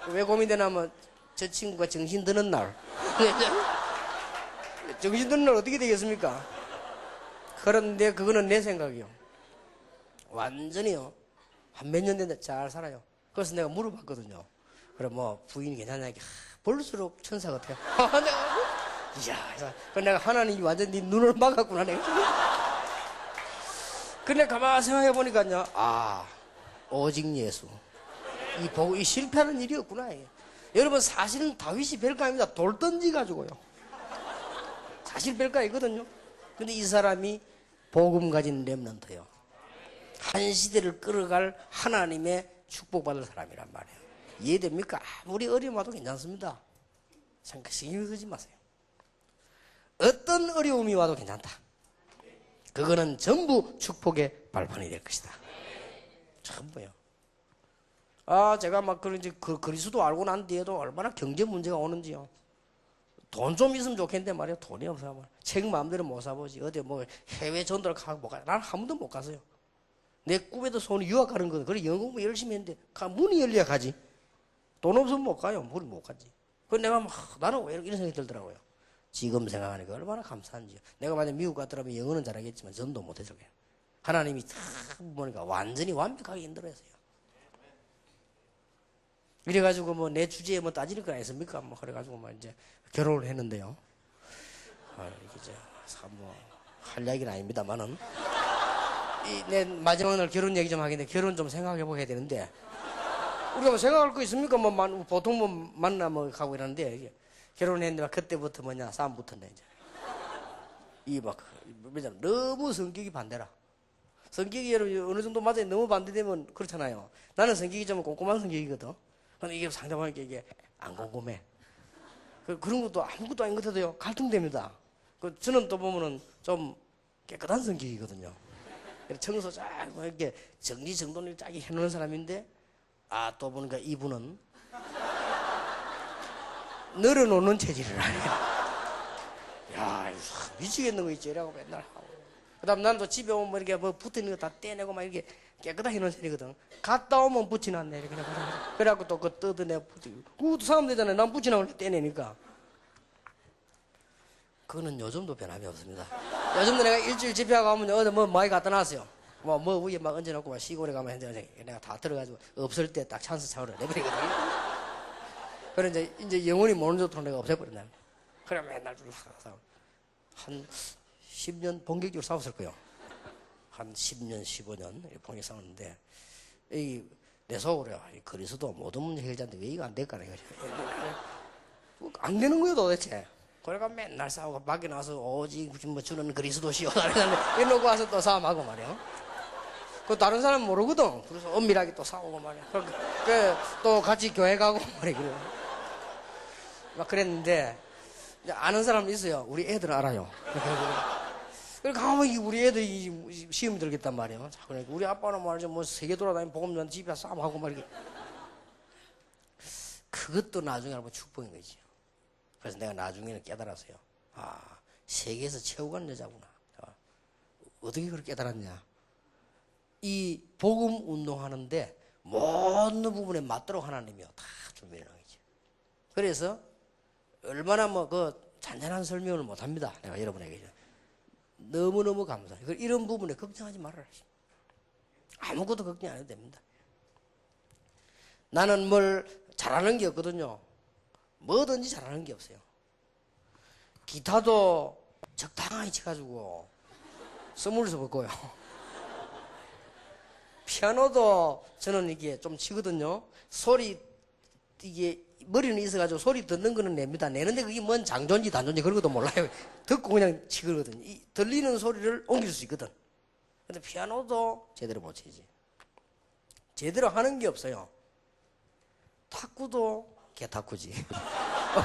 왜 고민되냐면 저 친구가 정신 드는 날. 정신 드는 날 어떻게 되겠습니까? 그런데 그거는 내 생각이요. 완전히요. 한 몇 년 됐는데 잘 살아요. 그래서 내가 물어봤거든요. 그래, 뭐, 부인이 괜찮냐? 볼수록 천사 같아요. 내가, 이야, 그 내가 하나님이 완전 네 눈을 막았구나, 내가. 근데 가만히 생각해보니까요, 아, 오직 예수. 이 실패하는 일이었구나. 여러분, 사실은 다윗이 별거 아닙니다. 돌 던지가지고요. 사실 별거 아니거든요. 근데 이 사람이 복음 가진 렘넌트예요. 한 시대를 끌어갈 하나님의 축복받을 사람이란 말이에요. 이해됩니까? 아무리 어려움 와도 괜찮습니다. 신경 쓰지 마세요. 어떤 어려움이 와도 괜찮다. 그거는 전부 축복의 발판이 될 것이다. 전부요. 아, 제가 막 그리스도 알고 난 뒤에도 얼마나 경제 문제가 오는지요. 돈 좀 있으면 좋겠는데 말이에요. 돈이 없어요. 책 마음대로 못 사보지. 어디 뭐 해외 전도를 가고 못 가. 난 한 번도 못 갔어요. 내 꿈에도 손이 유학 가는 거거든. 그래, 영어 공부 열심히 했는데 문이 열려야 가지. 돈 없으면 못 가요. 문이 못 가지. 그래, 내가 막 나는 왜 이런 생각이 들더라고요. 지금 생각하니까 얼마나 감사한지요. 내가 만약 미국 갔더라면 영어는 잘하겠지만 전도 못 했을 거예요. 하나님이 딱 보니까 완전히 완벽하게 인도했어요. 이래가지고 뭐 내 주제에 뭐 따질 거 아니겠습니까? 뭐 그래가지고 뭐 이제 결혼을 했는데요. 이게 이제 뭐 할 이야기는 아닙니다만은 내 마지막 날 결혼 얘기 좀 하겠는데 결혼 좀 생각해 보게 되는데 우리가 뭐 생각할 거 있습니까? 뭐 보통 뭐 만나 뭐 가고 이러는데 결혼했는데 그때부터 뭐냐 싸움 붙었네 이제. 이 막 너무 성격이 반대라. 성격이 어느 정도 맞아요. 너무 반대되면 그렇잖아요. 나는 성격이 좀 꼼꼼한 성격이거든. 근데 이게 상대방에게 이게 안 꼼꼼해. 그런 것도 아무것도 아닌 것 같아도요. 갈등됩니다. 저는 또 보면은 좀 깨끗한 성격이거든요. 청소 쫙 이렇게 정리정돈을 쫙 해놓은 사람인데 또 보니까 이분은 늘어놓는 체질을 하네요. 야, 미치겠는 거 있지. 이라고 맨날 하고. 그 다음 난 또 집에 오면 이렇게 뭐 붙어있는 거 다 떼내고 막 이렇게 깨끗하게 해놓은 편이거든. 갔다 오면 붙여놨네. 이렇게. 그래갖고 또 그거 뜯어내고 붙이고. 그것도 사면 되잖아요. 난 붙여놔고 떼내니까. 그거는 요즘도 변함이 없습니다. 요즘도 내가 일주일 집회하고 가면 어디 뭐 많이 갖다 놨어요. 뭐 위에 막 얹어놓고 막 시골에 가면 내가 다 들어가지고 없을 때 딱 찬스 차오를 내버리거든. 그래 이제 영원히 모르는 좋도록 내가 없애버린다. 그래 맨날 좀 싸워. 한 10년 본격적으로 싸웠을 거예요. 한 10년, 15년 본격적으로 싸웠는데 내 속으로 그리스도 모든 문제 해결자인데 왜 이거 안 될까? 안 되는 거예요 도대체. 그래가 맨날 싸우고 밖에 나와서 오직 뭐 주는 그리스도시오 이러고 와서 또 싸움하고 말이야. 그 다른 사람은 모르거든. 그래서 엄밀하게 또 싸우고 말이야. 또 같이 교회 가고 말이야. 그래. 막 그랬는데 아는 사람 있어요. 우리 애들 알아요. 그래 가면 우리 애들이 시험 들겠단 말이야. 그러니까 우리 아빠는 말이죠. 뭐 세계 돌아다니면 복음 전 집에 싸움하고 말이야. 그것도 나중에 한번 축복인 거지. 그래서 내가 나중에는 깨달았어요. 세계에서 최고 가는 여자구나. 어떻게 그렇게 깨달았냐. 이 복음 운동하는데 모든 부분에 맞도록 하나님이요. 다 준비해 놓은 거지. 그래서 얼마나 뭐 잔잔한 설명을 못 합니다. 내가 여러분에게. 너무너무 감사해요. 이런 부분에 걱정하지 말아라. 아무것도 걱정 안 해도 됩니다. 나는 뭘 잘하는 게 없거든요. 뭐든지 잘하는 게 없어요. 기타도 적당하게 쳐가지고 선물서 먹고요. 피아노도 저는 이게 좀 치거든요. 소리 이게 머리는 있어가지고 소리 듣는 거는 냅니다. 내는데 그게 뭔 장조인지 단조인지 그런 것도 몰라요. 듣고 그냥 치거든. 들리는 소리를 옮길 수 있거든. 근데 피아노도 제대로 못 치지. 제대로 하는 게 없어요. 탁구도 개탁구지.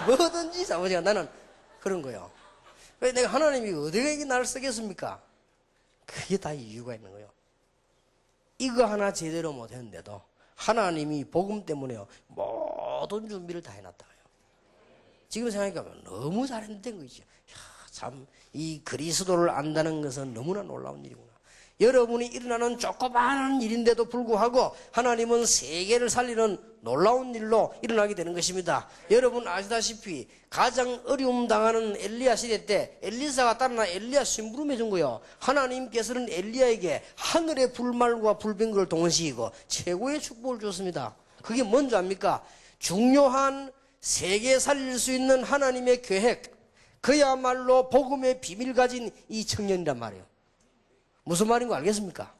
뭐든지 사무지가 나는 그런 거예요. 그래서 내가 하나님이 어디에 나를 쓰겠습니까? 그게 다 이유가 있는 거예요. 이거 하나 제대로 못 했는데도 하나님이 복음 때문에요. 모든 준비를 다 해놨다고요. 지금 생각해보면 너무 잘했는 거죠. 참, 이 그리스도를 안다는 것은 너무나 놀라운 일이구나. 여러분이 일어나는 조그마한 일인데도 불구하고 하나님은 세계를 살리는 놀라운 일로 일어나게 되는 것입니다. 여러분 아시다시피 가장 어려움 당하는 엘리야 시대 때 엘리사가 따라 엘리야 심부름해 준 거예요. 하나님께서는 엘리야에게 하늘의 불말과 불병거를 동원시키고 최고의 축복을 줬습니다. 그게 뭔지 압니까? 중요한 세계 살릴 수 있는 하나님의 계획, 그야말로 복음의 비밀 가진 이 청년이란 말이에요. 무슨 말인 거 알겠습니까?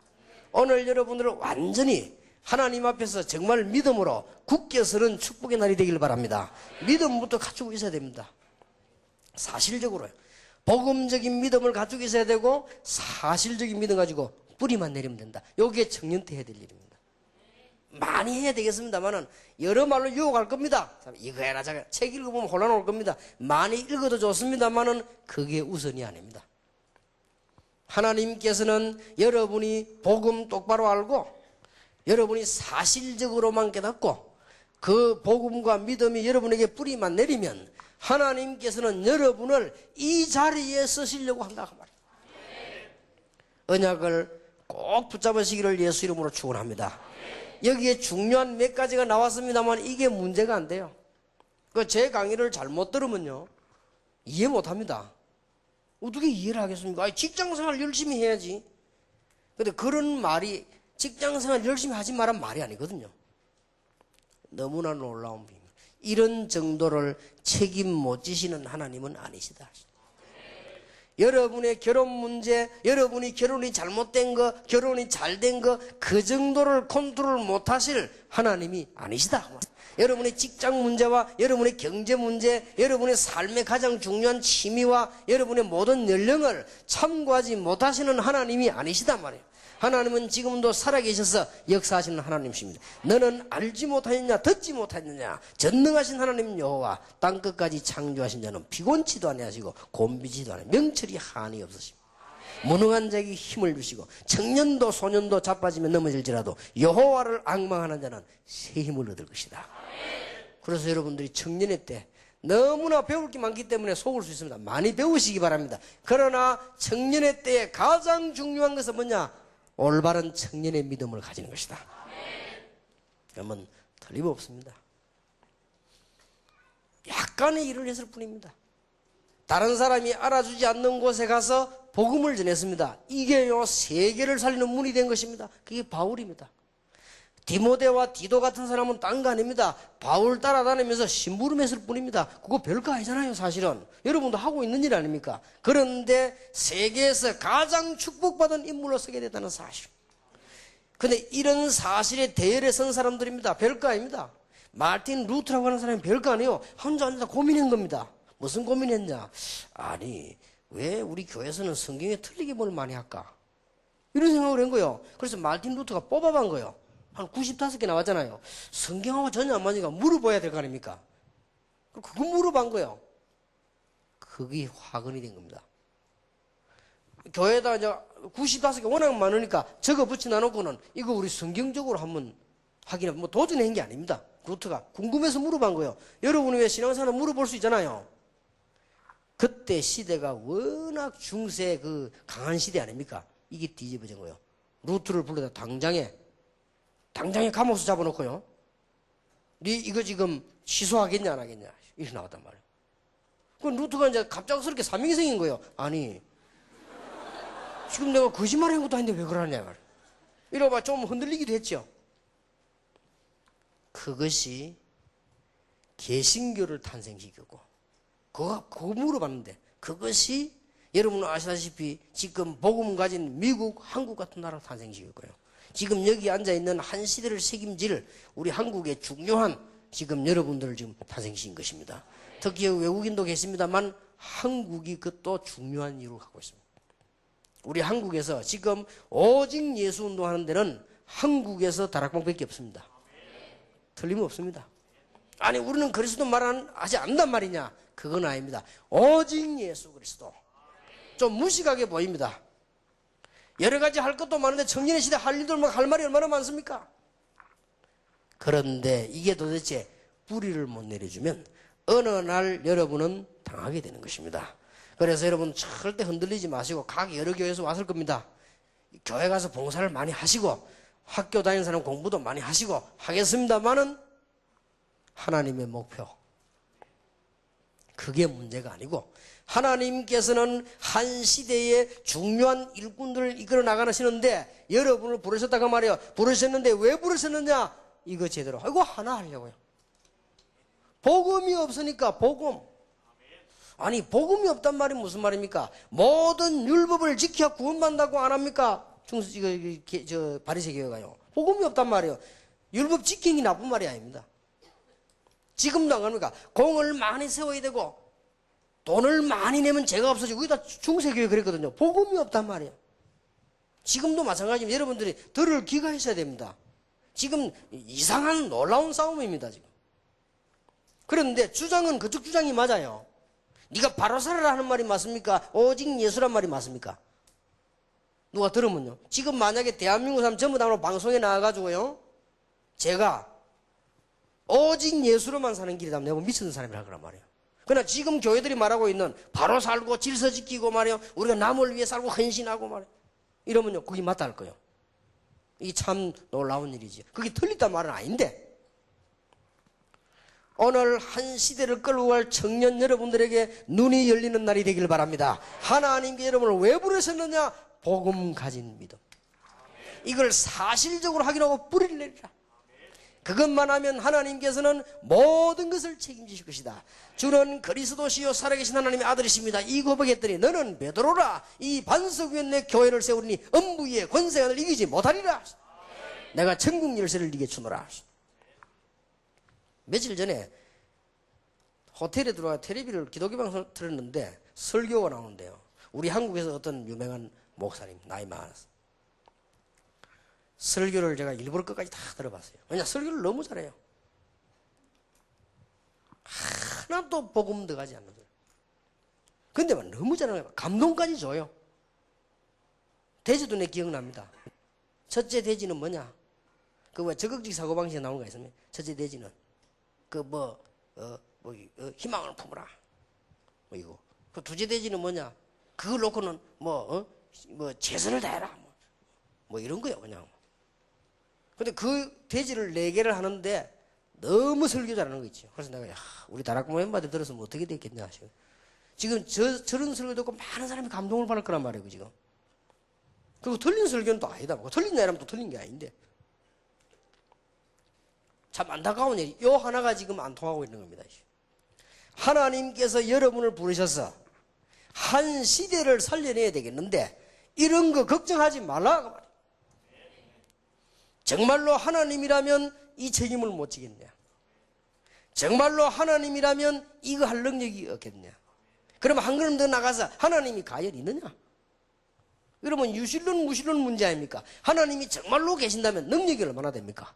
오늘 여러분들은 완전히 하나님 앞에서 정말 믿음으로 굳게 서는 축복의 날이 되길 바랍니다. 믿음부터 갖추고 있어야 됩니다. 사실적으로요. 복음적인 믿음을 갖추고 있어야 되고 사실적인 믿음 가지고 뿌리만 내리면 된다. 여기에 청년 때 해야 될 일입니다. 많이 해야 되겠습니다만은 여러 말로 유혹할 겁니다. 이거 해라 저거 책 읽어보면 혼란 올 겁니다. 많이 읽어도 좋습니다만은 그게 우선이 아닙니다. 하나님께서는 여러분이 복음 똑바로 알고 여러분이 사실적으로만 깨닫고 그 복음과 믿음이 여러분에게 뿌리만 내리면 하나님께서는 여러분을 이 자리에 쓰시려고 한다 그 말이에요. 언약을 꼭 붙잡으시기를 예수 이름으로 축원합니다. 여기에 중요한 몇 가지가 나왔습니다만 이게 문제가 안 돼요. 제 강의를 잘못 들으면요 이해 못합니다. 어떻게 이해를 하겠습니까? 직장생활 열심히 해야지. 근데 그런 말이 직장생활 열심히 하지 말란 말이 아니거든요. 너무나 놀라운 비밀. 이런 정도를 책임 못 지시는 하나님은 아니시다. 여러분의 결혼 문제, 여러분이 결혼이 잘못된 거, 결혼이 잘된 거, 그 정도를 컨트롤 못 하실 하나님이 아니시다. 여러분의 직장 문제와 여러분의 경제 문제, 여러분의 삶의 가장 중요한 취미와 여러분의 모든 연령을 참고하지 못하시는 하나님이 아니시다 말이에요. 하나님은 지금도 살아계셔서 역사하시는 하나님이십니다. 너는 알지 못하였냐 듣지 못하였느냐 전능하신 하나님 여호와 땅끝까지 창조하신 자는 피곤치도 아니하시고 곤비지도 아니하시고 명철이 한이 없으십니다. 무능한 자에게 힘을 주시고 청년도 소년도 자빠지면 넘어질지라도 여호와를 앙망하는 자는 새 힘을 얻을 것이다. 그래서 여러분들이 청년의 때 너무나 배울 게 많기 때문에 속을 수 있습니다. 많이 배우시기 바랍니다. 그러나 청년의 때에 가장 중요한 것은 뭐냐? 올바른 청년의 믿음을 가지는 것이다. 그러면 틀림없습니다. 약간의 일을 했을 뿐입니다. 다른 사람이 알아주지 않는 곳에 가서 복음을 전했습니다. 이게요 세계를 살리는 문이 된 것입니다. 그게 바울입니다. 디모데와 디도 같은 사람은 딴 거 아닙니다. 바울 따라다니면서 심부름했을 뿐입니다. 그거 별거 아니잖아요 사실은. 여러분도 하고 있는 일 아닙니까? 그런데 세계에서 가장 축복받은 인물로 서게 됐다는 사실. 근데 이런 사실에 대열에 선 사람들입니다. 별거 아닙니다. 마틴 루트라고 하는 사람이 별거 아니에요. 혼자 앉아서 고민한 겁니다. 무슨 고민했냐? 아니 왜 우리 교회에서는 성경에 틀리게 뭘 많이 할까? 이런 생각을 한 거예요. 그래서 마틴 루트가 뽑아본 거예요. 한 95개 나왔잖아요. 성경하고 전혀 안 맞으니까 물어봐야 될 거 아닙니까? 그거 물어본 거예요. 그게 화근이 된 겁니다. 교회에다 이제 95개 워낙 많으니까 적어 붙여 놓고는 이거 우리 성경적으로 한번 확인해. 뭐 도전한 게 아닙니다. 루트가 궁금해서 물어본 거예요. 여러분이 왜 신앙생활 물어볼 수 있잖아요. 그때 시대가 워낙 중세 그 강한 시대 아닙니까? 이게 뒤집어진 거예요. 루트를 불러다 당장에 감옥에서 잡아놓고요. 네 이거 지금 취소하겠냐 안 하겠냐 이렇게 나왔단 말이에요. 그 루트가 이제 갑작스럽게 사명이 생긴 거예요. 아니 지금 내가 거짓말한 것도 아닌데 왜 그러냐 말이에요. 이러봐 좀 흔들리기도 했죠. 그것이 개신교를 탄생시켰고 그거 물어봤는데 그것이 여러분 아시다시피 지금 복음 가진 미국, 한국 같은 나라를 탄생시켰고요. 지금 여기 앉아있는 한 시대를 책임질 우리 한국의 중요한 지금 여러분들을 지금 탄생시킨 것입니다. 특히 외국인도 계십니다만 한국이 그것도 중요한 이유를 갖고 있습니다. 우리 한국에서 지금 오직 예수운동 하는 데는 한국에서 다락방밖에 없습니다. 틀림없습니다. 아니 우리는 그리스도 말하지 않는단 말이냐? 그건 아닙니다. 오직 예수 그리스도. 좀 무식하게 보입니다. 여러 가지 할 것도 많은데 청년의 시대 할 일들 할 말이 얼마나 많습니까? 그런데 이게 도대체 뿌리를 못 내려주면 어느 날 여러분은 당하게 되는 것입니다. 그래서 여러분 절대 흔들리지 마시고 각 여러 교회에서 왔을 겁니다. 교회 가서 봉사를 많이 하시고 학교 다니는 사람 공부도 많이 하시고 하겠습니다만은 하나님의 목표, 그게 문제가 아니고 하나님께서는 한 시대의 중요한 일꾼들을 이끌어 나가시는데 여러분을 부르셨다고 말이에요. 부르셨는데 왜 부르셨느냐? 이거 제대로 이거 하나 하려고요. 복음이 없으니까 복음. 아니 복음이 없단 말이 무슨 말입니까? 모든 율법을 지켜 구원받는다고 안 합니까? 바리새 교회가요. 복음이 없단 말이에요. 율법 지키는 게 나쁜 말이 아닙니다. 지금도 안 합니까? 공을 많이 세워야 되고 돈을 많이 내면 죄가 없어지고 거기다 중세교회 그랬거든요. 복음이 없단 말이에요. 지금도 마찬가지입니다. 여러분들이 들을 귀가 있어야 됩니다. 지금 이상한 놀라운 싸움입니다. 지금. 그런데 주장은 그쪽 주장이 맞아요. 네가 바로 살아라 하는 말이 맞습니까? 오직 예수란 말이 맞습니까? 누가 들으면요. 지금 만약에 대한민국 사람 전부 다 방송에 나와가지고요. 제가 오직 예수로만 사는 길이다. 내가 미치는 사람이라 그란 말이에요. 그러나 지금 교회들이 말하고 있는 바로 살고 질서 지키고 말이에요. 우리가 남을 위해 살고 헌신하고 말이에요. 이러면요. 그게 맞다 할 거예요. 이게 참 놀라운 일이지. 그게 틀리단 말은 아닌데 오늘 한 시대를 끌고 갈 청년 여러분들에게 눈이 열리는 날이 되길 바랍니다. 하나님께 여러분을 왜 부르셨느냐? 복음 가진 믿음. 이걸 사실적으로 확인하고 뿌리를 내리라. 그것만 하면 하나님께서는 모든 것을 책임지실 것이다. 주는 그리스도시요 살아계신 하나님의 아들이십니다. 이 고백했더니 너는 베드로라. 이 반석 위에 내 교회를 세우리니 음부 위에 권세가 이기지 못하리라. 내가 천국 열쇠를 네게 주노라. 며칠 전에 호텔에 들어와 텔레비를 기독교 방송을 틀었는데 설교가 나오는데요. 우리 한국에서 어떤 유명한 목사님, 나이 많았어. 설교를 제가 일부러 끝까지 다 들어봤어요. 왜냐, 설교를 너무 잘해요. 하나도 복음 들어가지 않는 거예요. 근데 너무 잘하는 거예요. 감동까지 줘요. 대지도 내 기억납니다. 첫째 대지는 뭐냐? 그 왜 적극적 사고방식에 나오는 거 있습니까? 첫째 대지는 희망을 품어라. 뭐 이거. 그 두째 대지는 뭐냐? 그걸 놓고는 최선을 다해라. 뭐 이런 거예요, 그냥. 근데 그 대지를 4개를 하는데 너무 설교 잘하는 거 있죠. 그래서 내가 우리 다락방 멤버들 들었으면 어떻게 됐겠냐 하시고. 지금 저런 설교 듣고 많은 사람이 감동을 받을 거란 말이에요, 지금. 그리고 틀린 설교는 또 아니다. 틀린 나라면 또 틀린 게 아닌데. 참 안타까운 일이 요 하나가 지금 안 통하고 있는 겁니다. 하나님께서 여러분을 부르셔서 한 시대를 살려내야 되겠는데 이런 거 걱정하지 말라 그 말이에요. 정말로 하나님이라면 이 책임을 못 지겠냐? 정말로 하나님이라면 이거 할 능력이 없겠냐? 그러면 한 걸음 더 나가서 하나님이 과연 있느냐? 그러면 유실론 무실론 문제 아닙니까? 하나님이 정말로 계신다면 능력이 얼마나 됩니까?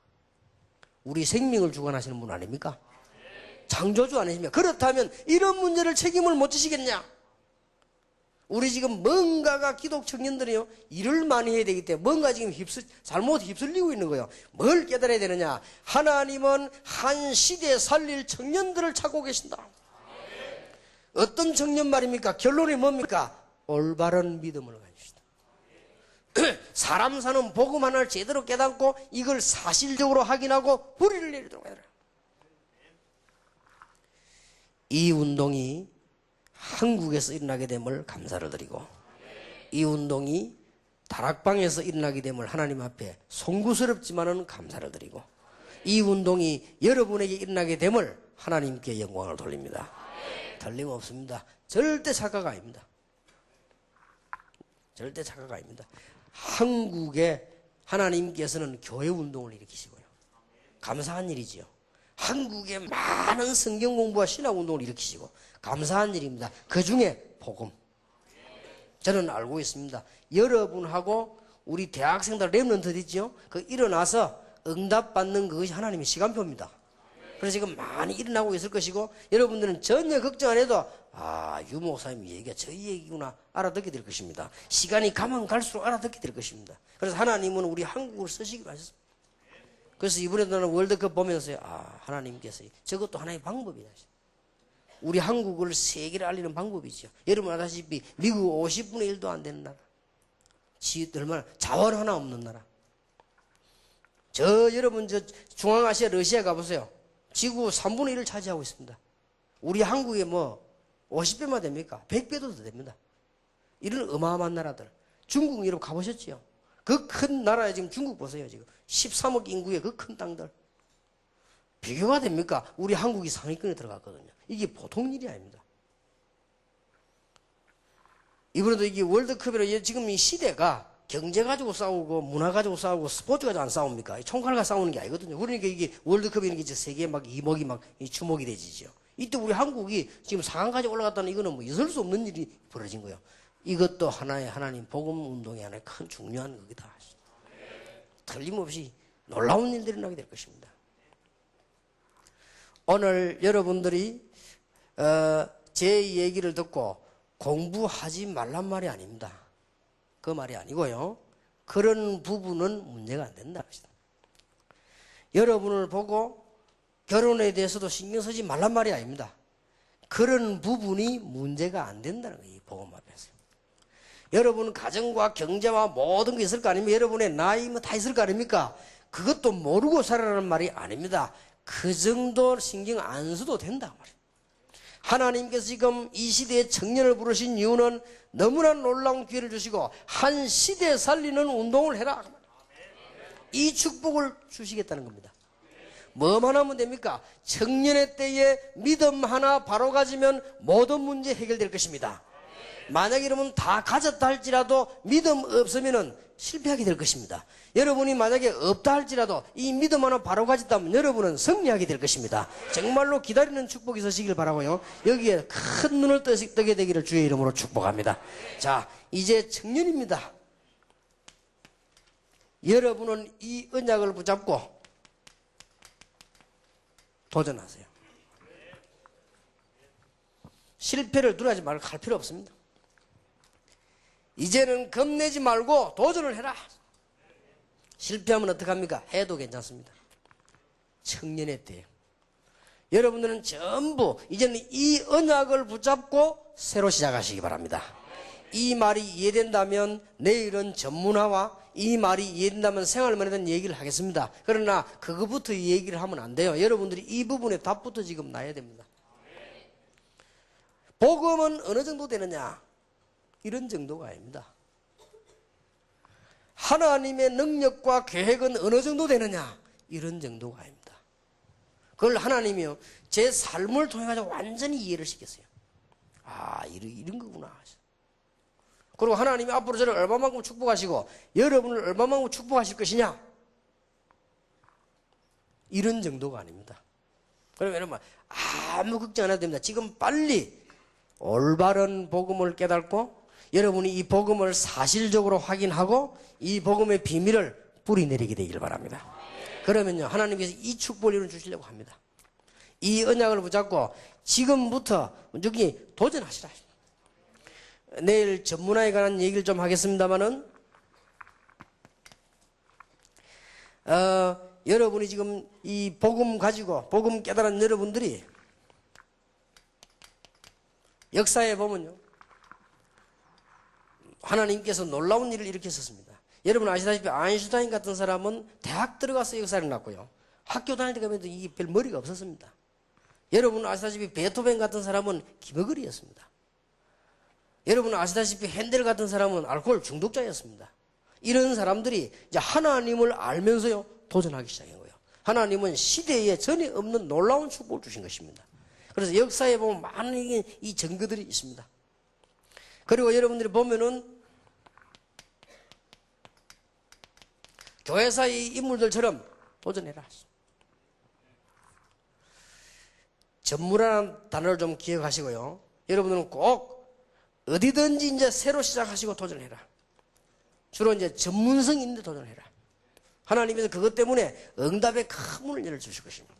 우리 생명을 주관하시는 분 아닙니까? 창조주 아니십니까? 그렇다면 이런 문제를 책임을 못 지시겠냐? 우리 지금 뭔가가 기독 청년들이요 일을 많이 해야 되기 때문에 뭔가 지금 잘못 휩쓸리고 있는 거예요. 뭘 깨달아야 되느냐? 하나님은 한 시대에 살릴 청년들을 찾고 계신다. 어떤 청년 말입니까? 결론이 뭡니까? 올바른 믿음을 가지시다. 사람 사는 복음 하나를 제대로 깨닫고 이걸 사실적으로 확인하고 뿌리를 내리도록 해라. 이 운동이 한국에서 일어나게 됨을 감사를 드리고 이 운동이 다락방에서 일어나게 됨을 하나님 앞에 송구스럽지만은 감사를 드리고 이 운동이 여러분에게 일어나게 됨을 하나님께 영광을 돌립니다. 틀림없습니다. 절대 착각 아닙니다. 절대 착각 아닙니다. 한국에 하나님께서는 교회 운동을 일으키시고요. 감사한 일이지요. 한국에 많은 성경 공부와 신학 운동을 일으키시고 감사한 일입니다. 그 중에 복음. 저는 알고 있습니다. 여러분하고 우리 대학생들 랩런트 있죠? 그 일어나서 응답받는 그것이 하나님의 시간표입니다. 그래서 지금 많이 일어나고 있을 것이고 여러분들은 전혀 걱정 안 해도 유 목사님 얘기가 저희 얘기구나 알아듣게 될 것입니다. 시간이 가면 갈수록 알아듣게 될 것입니다. 그래서 하나님은 우리 한국을 쓰시기로 하셨습니다. 그래서 이번에도 나는 월드컵 보면서 하나님께서 저것도 하나의 방법이다. 우리 한국을 세계를 알리는 방법이죠. 여러분 아다시피 미국 50분의 1도 안 되는 나라. 얼마나 자원 하나 없는 나라. 여러분 중앙아시아 러시아 가보세요. 지구 3분의 1을 차지하고 있습니다. 우리 한국에 뭐 50배만 됩니까? 100배도 더 됩니다. 이런 어마어마한 나라들. 중국 여러분 가보셨지요? 그 큰 나라에 지금 중국 보세요. 지금 13억 인구의 그 큰 땅들. 비교가 됩니까? 우리 한국이 상위권에 들어갔거든요. 이게 보통 일이 아닙니다. 이번에도 이게 월드컵이라 지금 이 시대가 경제 가지고 싸우고 문화 가지고 싸우고 스포츠 가지고 안 싸웁니까? 총칼과 싸우는 게 아니거든요. 그러니까 이게 월드컵이라는 게 세계에 막 이목이 막 주목이 되지죠. 이때 우리 한국이 지금 4강까지 올라갔다는 이거는 뭐 있을 수 없는 일이 벌어진 거예요. 이것도 하나의 하나님 복음 운동의 하나의 큰 중요한 거기다. 틀림없이 놀라운 일들이 나게 될 것입니다. 오늘 여러분들이 제 얘기를 듣고 공부하지 말란 말이 아닙니다. 그 말이 아니고요. 그런 부분은 문제가 안 된다. 여러분을 보고 결혼에 대해서도 신경 쓰지 말란 말이 아닙니다. 그런 부분이 문제가 안 된다는 거예요. 이 복음 앞에서. 여러분 가정과 경제와 모든 게 있을 거 아닙니까? 여러분의 나이 뭐 다 있을 거 아닙니까? 그것도 모르고 살아라는 말이 아닙니다. 그 정도 신경 안 써도 된다 말이에요. 하나님께서 지금 이 시대에 청년을 부르신 이유는 너무나 놀라운 기회를 주시고 한 시대 살리는 운동을 해라. 이 축복을 주시겠다는 겁니다. 뭐만 하면 됩니까? 청년의 때에 믿음 하나 바로 가지면 모든 문제 해결될 것입니다. 만약에 여러분 다 가졌다 할지라도 믿음 없으면 실패하게 될 것입니다. 여러분이 만약에 없다 할지라도 이 믿음 하나 바로 가졌다면 여러분은 승리하게 될 것입니다. 정말로 기다리는 축복이 있으시길 바라고요. 여기에 큰 눈을 뜨게 되기를 주의 이름으로 축복합니다. 자, 이제 청년입니다. 여러분은 이 언약을 붙잡고 도전하세요. 실패를 두려워하지 말고 할 필요 없습니다. 이제는 겁내지 말고 도전을 해라. 실패하면 어떡합니까? 해도 괜찮습니다. 청년의 때 여러분들은 전부 이제는 이 언약을 붙잡고 새로 시작하시기 바랍니다. 이 말이 이해된다면 내일은 전문화와 이 말이 이해된다면 생활만에 대한 얘기를 하겠습니다. 그러나 그거부터 얘기를 하면 안 돼요. 여러분들이 이 부분에 답부터 지금 나야 됩니다. 복음은 어느 정도 되느냐? 이런 정도가 아닙니다. 하나님의 능력과 계획은 어느 정도 되느냐? 이런 정도가 아닙니다. 그걸 하나님이요 제 삶을 통해 가지고 완전히 이해를 시켰어요. 아, 이런 거구나. 그리고 하나님이 앞으로 저를 얼마만큼 축복하시고 여러분을 얼마만큼 축복하실 것이냐? 이런 정도가 아닙니다. 그러면 여러분 아무 걱정 안 해도 됩니다. 지금 빨리 올바른 복음을 깨닫고 여러분이 이 복음을 사실적으로 확인하고 이 복음의 비밀을 뿌리내리게 되길 바랍니다. 그러면요 하나님께서 이 축복을 주시려고 합니다. 이 언약을 붙잡고 지금부터 여기 도전하시라. 내일 전문화에 관한 얘기를 좀 하겠습니다만은 여러분이 지금 이 복음 가지고 복음 깨달은 여러분들이 역사에 보면요 하나님께서 놀라운 일을 일으켰었습니다. 여러분 아시다시피 아인슈타인 같은 사람은 대학 들어가서 역사를 났고요. 학교 다닐 때 가면 이게 별 머리가 없었습니다. 여러분 아시다시피 베토벤 같은 사람은 기머거리였습니다. 여러분 아시다시피 핸델 같은 사람은 알코올 중독자였습니다. 이런 사람들이 이제 하나님을 알면서요 도전하기 시작한 거예요. 하나님은 시대에 전에 없는 놀라운 축복을 주신 것입니다. 그래서 역사에 보면 많은 이 증거들이 있습니다. 그리고 여러분들이 보면은 교회사의 인물들처럼 도전해라. 전문화라는 단어를 좀 기억하시고요. 여러분들은 꼭 어디든지 이제 새로 시작하시고 도전해라. 주로 이제 전문성 있는데 도전해라. 하나님께서 그것 때문에 응답의 큰 문을 열어주실 것입니다.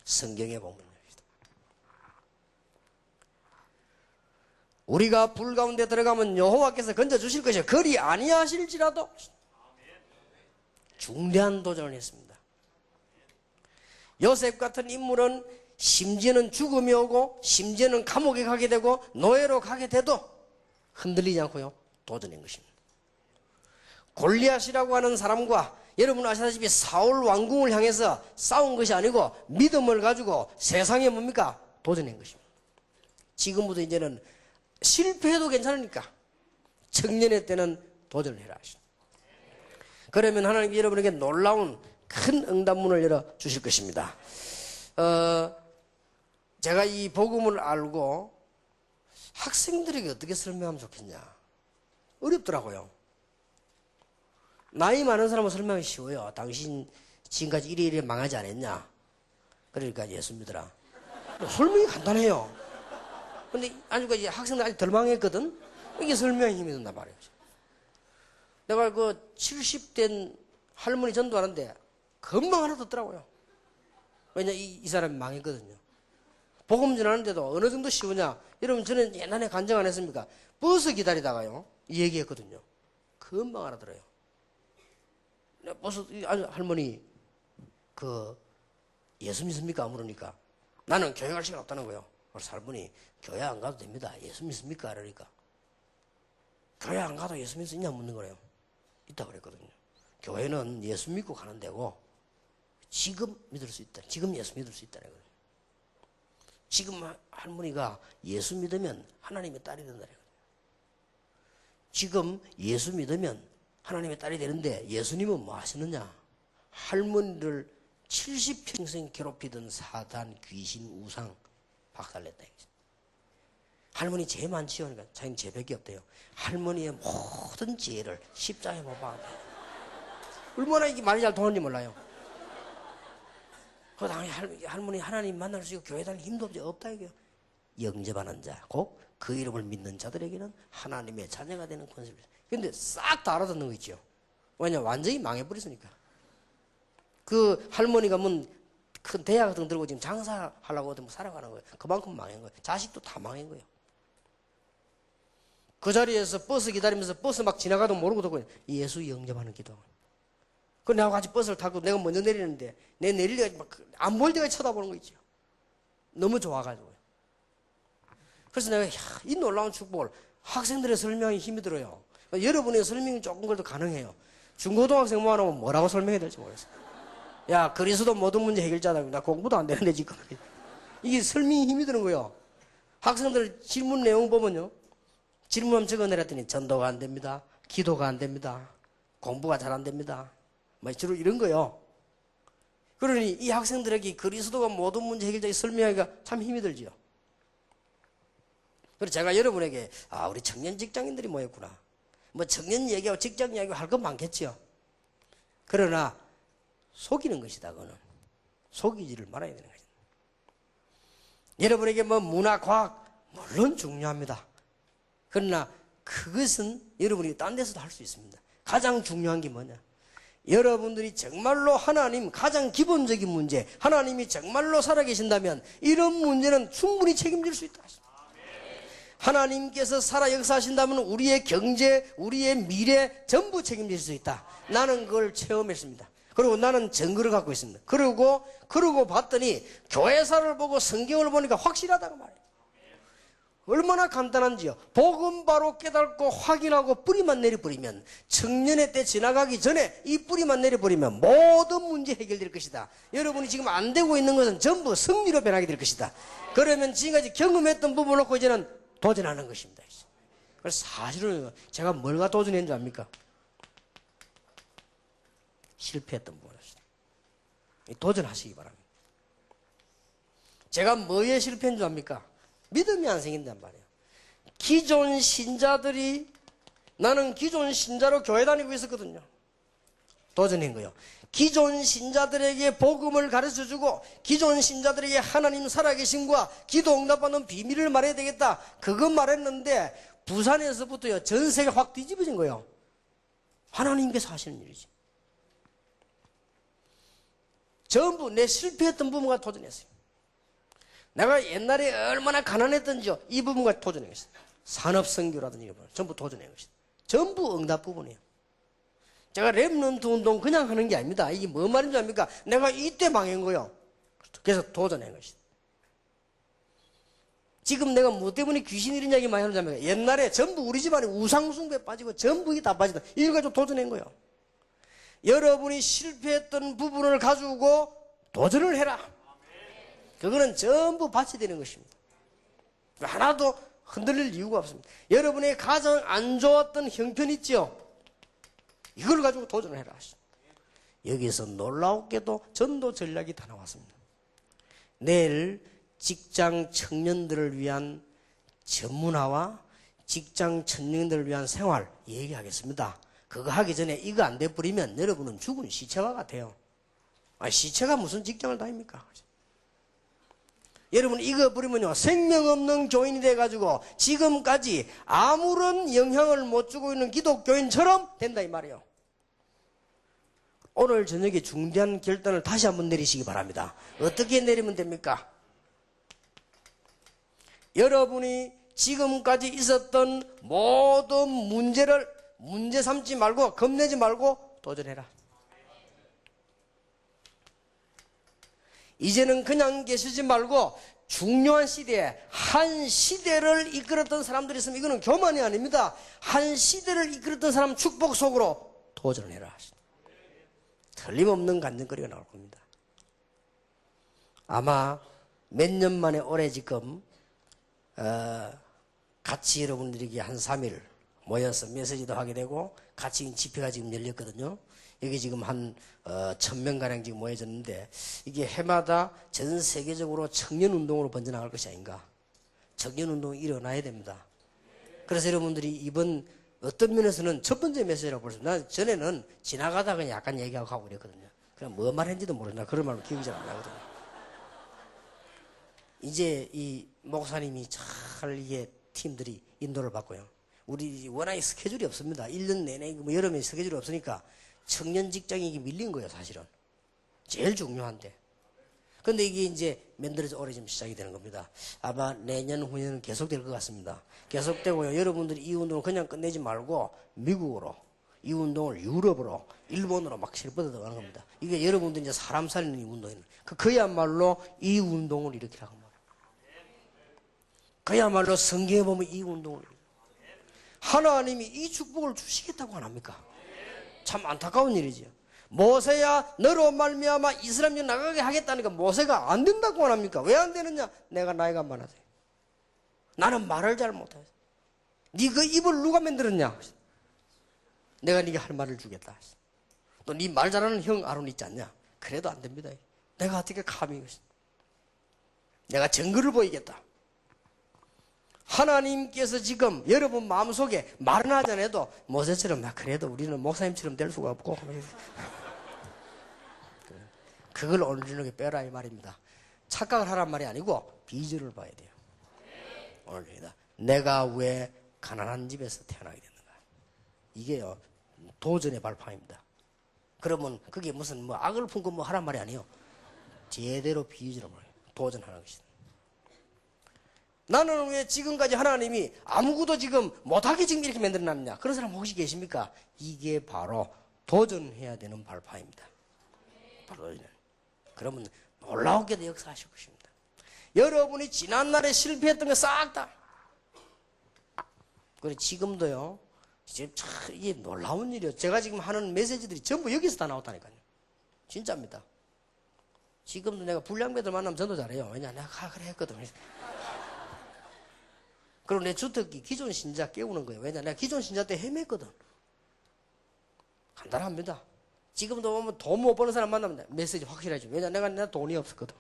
성경에 보면 우리가 불 가운데 들어가면 여호와께서 건져주실 것이요 그리 아니하실지라도 중대한 도전을 했습니다. 요셉 같은 인물은 심지어는 죽음이 오고 심지어는 감옥에 가게 되고 노예로 가게 돼도 흔들리지 않고요, 도전한 것입니다. 골리앗이라고 하는 사람과 여러분 아시다시피 사울 왕궁을 향해서 싸운 것이 아니고 믿음을 가지고 세상에 뭡니까? 도전한 것입니다. 지금부터 이제는 실패해도 괜찮으니까 청년의 때는 도전을 해라 하십니다. 그러면 하나님께 여러분에게 놀라운 큰 응답문을 열어주실 것입니다. 제가 이 복음을 알고 학생들에게 어떻게 설명하면 좋겠냐. 어렵더라고요. 나이 많은 사람은 설명하기 쉬워요. 당신 지금까지 이래 망하지 않았냐. 그러니까 예수 믿어라. 설명이 간단해요. 근데 아직까지 학생들 아직 덜 망했거든. 이게 설명이 힘이 든단 말이에요. 내가 그 70된 할머니 전도하는데 금방 하나 듣더라고요. 왜냐 이 사람이 망했거든요. 복음 전하는데도 어느 정도 쉬우냐. 여러분 저는 옛날에 간증 안 했습니까? 버스 기다리다가요 이 얘기했거든요. 금방 알아들어요. 버스 할머니 그 예수 믿습니까? 물으니까 나는 교회 갈 시간 없다는 거예요. 그래서 할머니 교회 안 가도 됩니다. 예수 믿습니까? 그러니까 교회 안 가도 예수 믿을 수 있냐 묻는 거예요. 있다고 그랬거든요. 교회는 예수 믿고 가는 데고 지금 믿을 수 있다. 지금 예수 믿을 수 있다는 거예요. 지금 할머니가 예수 믿으면 하나님의 딸이 된다는 거예요. 지금 예수 믿으면 하나님의 딸이 되는데 예수님은 뭐 하시느냐? 할머니를 70평생 괴롭히던 사단, 귀신, 우상 박살냈다. 할머니 죄 많지요? 그러니까 자기는 죄밖에 없대요. 할머니의 모든 죄를 십자가에 못 박았다. 얼마나 이게 말이 잘 통하는지 몰라요. 그 당시 할머니 하나님 만날 수 있고 교회 다닐 힘도 없다 이거요. 영접하는 자, 곧 그 이름을 믿는 자들에게는 하나님의 자녀가 되는 권세를. 근데 싹 다 알아듣는 거 있죠. 왜냐 완전히 망해버렸으니까. 그 할머니가 큰 대학 같은 거 들고 지금 장사하려고 하면 살아가는 거예요. 그만큼 망한 거예요. 자식도 다 망한 거예요. 그 자리에서 버스 기다리면서 버스 막 지나가도 모르고 듣고 예수 영접하는 기도. 그 나하고 같이 버스를 타고 내가 먼저 내리는데 내 내릴 때가 막 안 보일 때까지 쳐다보는 거 있죠. 너무 좋아가지고요. 그래서 내가 이 놀라운 축복을 학생들의 설명이 힘이 들어요. 여러분의 설명이 조금 그래도 가능해요. 중고등학생 모아놓으면 뭐라고 설명해야 될지 모르겠어요. 야 그리스도 모든 문제 해결자다. 나 공부도 안 되는데 지금. 이게 설명이 힘이 드는 거예요. 학생들 질문 내용 보면요. 질문 적어내렸더니 전도가 안 됩니다. 기도가 안 됩니다. 공부가 잘 안 됩니다. 뭐 주로 이런 거요. 그러니 이 학생들에게 그리스도가 모든 문제 해결자에 설명하기가 참 힘이 들지요. 그래서 제가 여러분에게 우리 청년 직장인들이 모였구나. 뭐 청년 얘기하고 직장 얘기하고 할 건 많겠죠. 그러나 속이는 것이다. 그거는 속이지를 말아야 되는 것이다. 여러분에게 뭐 문화, 과학 물론 중요합니다. 그러나 그것은 여러분이 딴 데서도 할 수 있습니다. 가장 중요한 게 뭐냐? 여러분들이 정말로 하나님 가장 기본적인 문제, 하나님이 정말로 살아계신다면 이런 문제는 충분히 책임질 수 있다. 하나님께서 살아 역사하신다면 우리의 경제, 우리의 미래 전부 책임질 수 있다. 나는 그걸 체험했습니다. 그리고 나는 증거를 갖고 있습니다. 그러고 봤더니 교회사를 보고 성경을 보니까 확실하다고 말해요. 얼마나 간단한지요. 복음 바로 깨닫고 확인하고 뿌리만 내려버리면 청년의 때 지나가기 전에 이 뿌리만 내려버리면 모든 문제 해결될 것이다. 여러분이 지금 안 되고 있는 것은 전부 승리로 변하게 될 것이다. 그러면 지금까지 경험했던 부분을 놓고 이제는 도전하는 것입니다. 그래서 사실은 제가 뭘가 도전했는 줄 압니까? 실패했던 부분이었어요. 도전하시기 바랍니다. 제가 뭐에 실패한 줄 압니까? 믿음이 안 생긴단 말이에요. 기존 신자들이 나는 기존 신자로 교회 다니고 있었거든요. 도전한 거예요. 기존 신자들에게 복음을 가르쳐주고 기존 신자들에게 하나님 살아계심과 기도 응답받는 비밀을 말해야 되겠다. 그것 말했는데 부산에서부터요 전세가 확 뒤집어진 거예요. 하나님께서 하시는 일이지. 전부 내 실패했던 부분과 도전했어요. 내가 옛날에 얼마나 가난했던지요. 이 부분과 도전한 것이다. 산업선교라든지 이런 부분 전부 도전한 것이다. 전부 응답 부분이에요. 제가 랩런트 운동 그냥 하는 게 아닙니다. 이게 뭐 말인지 압니까? 내가 이때 망한 거예요. 그래서 도전한 것이다. 지금 내가 뭐 때문에 귀신 이런 이야기 많이 하냐면 옛날에 전부 우리 집안이 우상숭배에 빠지고 전부 이게 다 빠지다. 이걸 가지고 도전한 거예요. 여러분이 실패했던 부분을 가지고 도전을 해라. 그거는 전부 받쳐야 되는 것입니다. 하나도 흔들릴 이유가 없습니다. 여러분의 가장 안 좋았던 형편 있죠? 이걸 가지고 도전을 해라. 여기서 놀라웠게도 전도 전략이 다 나왔습니다. 내일 직장 청년들을 위한 전문화와 직장 청년들을 위한 생활 얘기하겠습니다. 그거 하기 전에 이거 안 돼버리면 여러분은 죽은 시체와 같아요. 시체가 무슨 직장을 다닙니까? 여러분 이거 버리면요 생명 없는 교인이 돼가지고 지금까지 아무런 영향을 못 주고 있는 기독교인처럼 된다 이 말이에요. 오늘 저녁에 중대한 결단을 다시 한번 내리시기 바랍니다. 어떻게 내리면 됩니까? 여러분이 지금까지 있었던 모든 문제를 문제 삼지 말고 겁내지 말고 도전해라. 이제는 그냥 계시지 말고 중요한 시대에 한 시대를 이끌었던 사람들이 있으면 이거는 교만이 아닙니다. 한 시대를 이끌었던 사람 축복 속으로 도전을 해라. 틀림없는 간증거리가 나올 겁니다. 아마 몇 년 만에 올해 지금 같이 여러분들에게 한 3일 모여서 메시지도 하게 되고 같이 집회가 지금 열렸거든요. 여기 지금 한 1000명가량 지금 모여졌는데 이게 해마다 전 세계적으로 청년운동으로 번져나갈 것이 아닌가. 청년운동이 일어나야 됩니다. 그래서 여러분들이 이번 어떤 면에서는 첫 번째 메시지라고 볼 수 있어요. 난 전에는 지나가다가 그냥 약간 얘기하고 가고 그랬거든요. 그냥 뭐 말했는지도 모른다. 그런 말로 기억이 잘 안 나거든요. 이제 이 목사님이 잘 이게 팀들이 인도를 받고요. 우리 워낙에 스케줄이 없습니다. 1년 내내 뭐 여름에 스케줄이 없으니까 청년 직장이 밀린 거예요, 사실은. 제일 중요한데. 근데 이게 이제 만들어져 올해 좀 시작이 되는 겁니다. 아마 내년 후년은 계속될 것 같습니다. 계속되고요. 여러분들이 이 운동을 그냥 끝내지 말고 미국으로, 이 운동을 유럽으로, 일본으로 막 실버져 들어가는 겁니다. 이게 여러분들이 이제 사람 살리는 이 운동이에요. 그야말로 이 운동을 일으키라고 합니다. 그야말로 성경에 보면 이 운동을. 하나님이 이 축복을 주시겠다고 안 합니까? 참 안타까운 일이죠. 모세야 너로 말미암아 이스라엘이 나가게 하겠다니까 모세가 안 된다고 안 합니까? 왜 안 되느냐? 내가 나이가 많아서. 나는 말을 잘 못해. 네 그 입을 누가 만들었냐? 내가 네게 할 말을 주겠다. 또 네 말 잘하는 형 아론 있지 않냐? 그래도 안 됩니다. 내가 어떻게 감히 내가 증거를 보이겠다. 하나님께서 지금 여러분 마음속에 말은 하지 않아도 모세처럼 그래도 우리는 목사님처럼 될 수가 없고 그걸 오늘 저녁에 빼라 이 말입니다. 착각을 하란 말이 아니고 비전을 봐야 돼요. 오늘 저녁이다. 내가 왜 가난한 집에서 태어나게 됐는가. 이게요 도전의 발판입니다. 그러면 그게 무슨 뭐 악을 품고 뭐 하란 말이 아니에요. 제대로 비전을 봐요. 도전하는 것이다. 나는 왜 지금까지 하나님이 아무것도 지금 못하게 지금 이렇게 만들어놨느냐. 그런 사람 혹시 계십니까? 이게 바로 도전해야 되는 발판입니다. 바로 그러면 놀라우게도 역사하실 것입니다. 여러분이 지난날에 실패했던 거 싹 다. 그리고 지금도요. 지금 참 이게 놀라운 일이에요. 제가 지금 하는 메시지들이 전부 여기서 다 나왔다니까요. 진짜입니다. 지금도 내가 불량배들 만나면 전도 잘해요. 왜냐 내가 그래 했거든. 그리고 내 주특기 기존 신자 깨우는 거예요. 왜냐 내가 기존 신자 때 헤맸거든. 간단합니다. 지금도 보면 돈 못 버는 사람 만나면 메시지 확실하죠. 왜냐 내가 돈이 없었거든.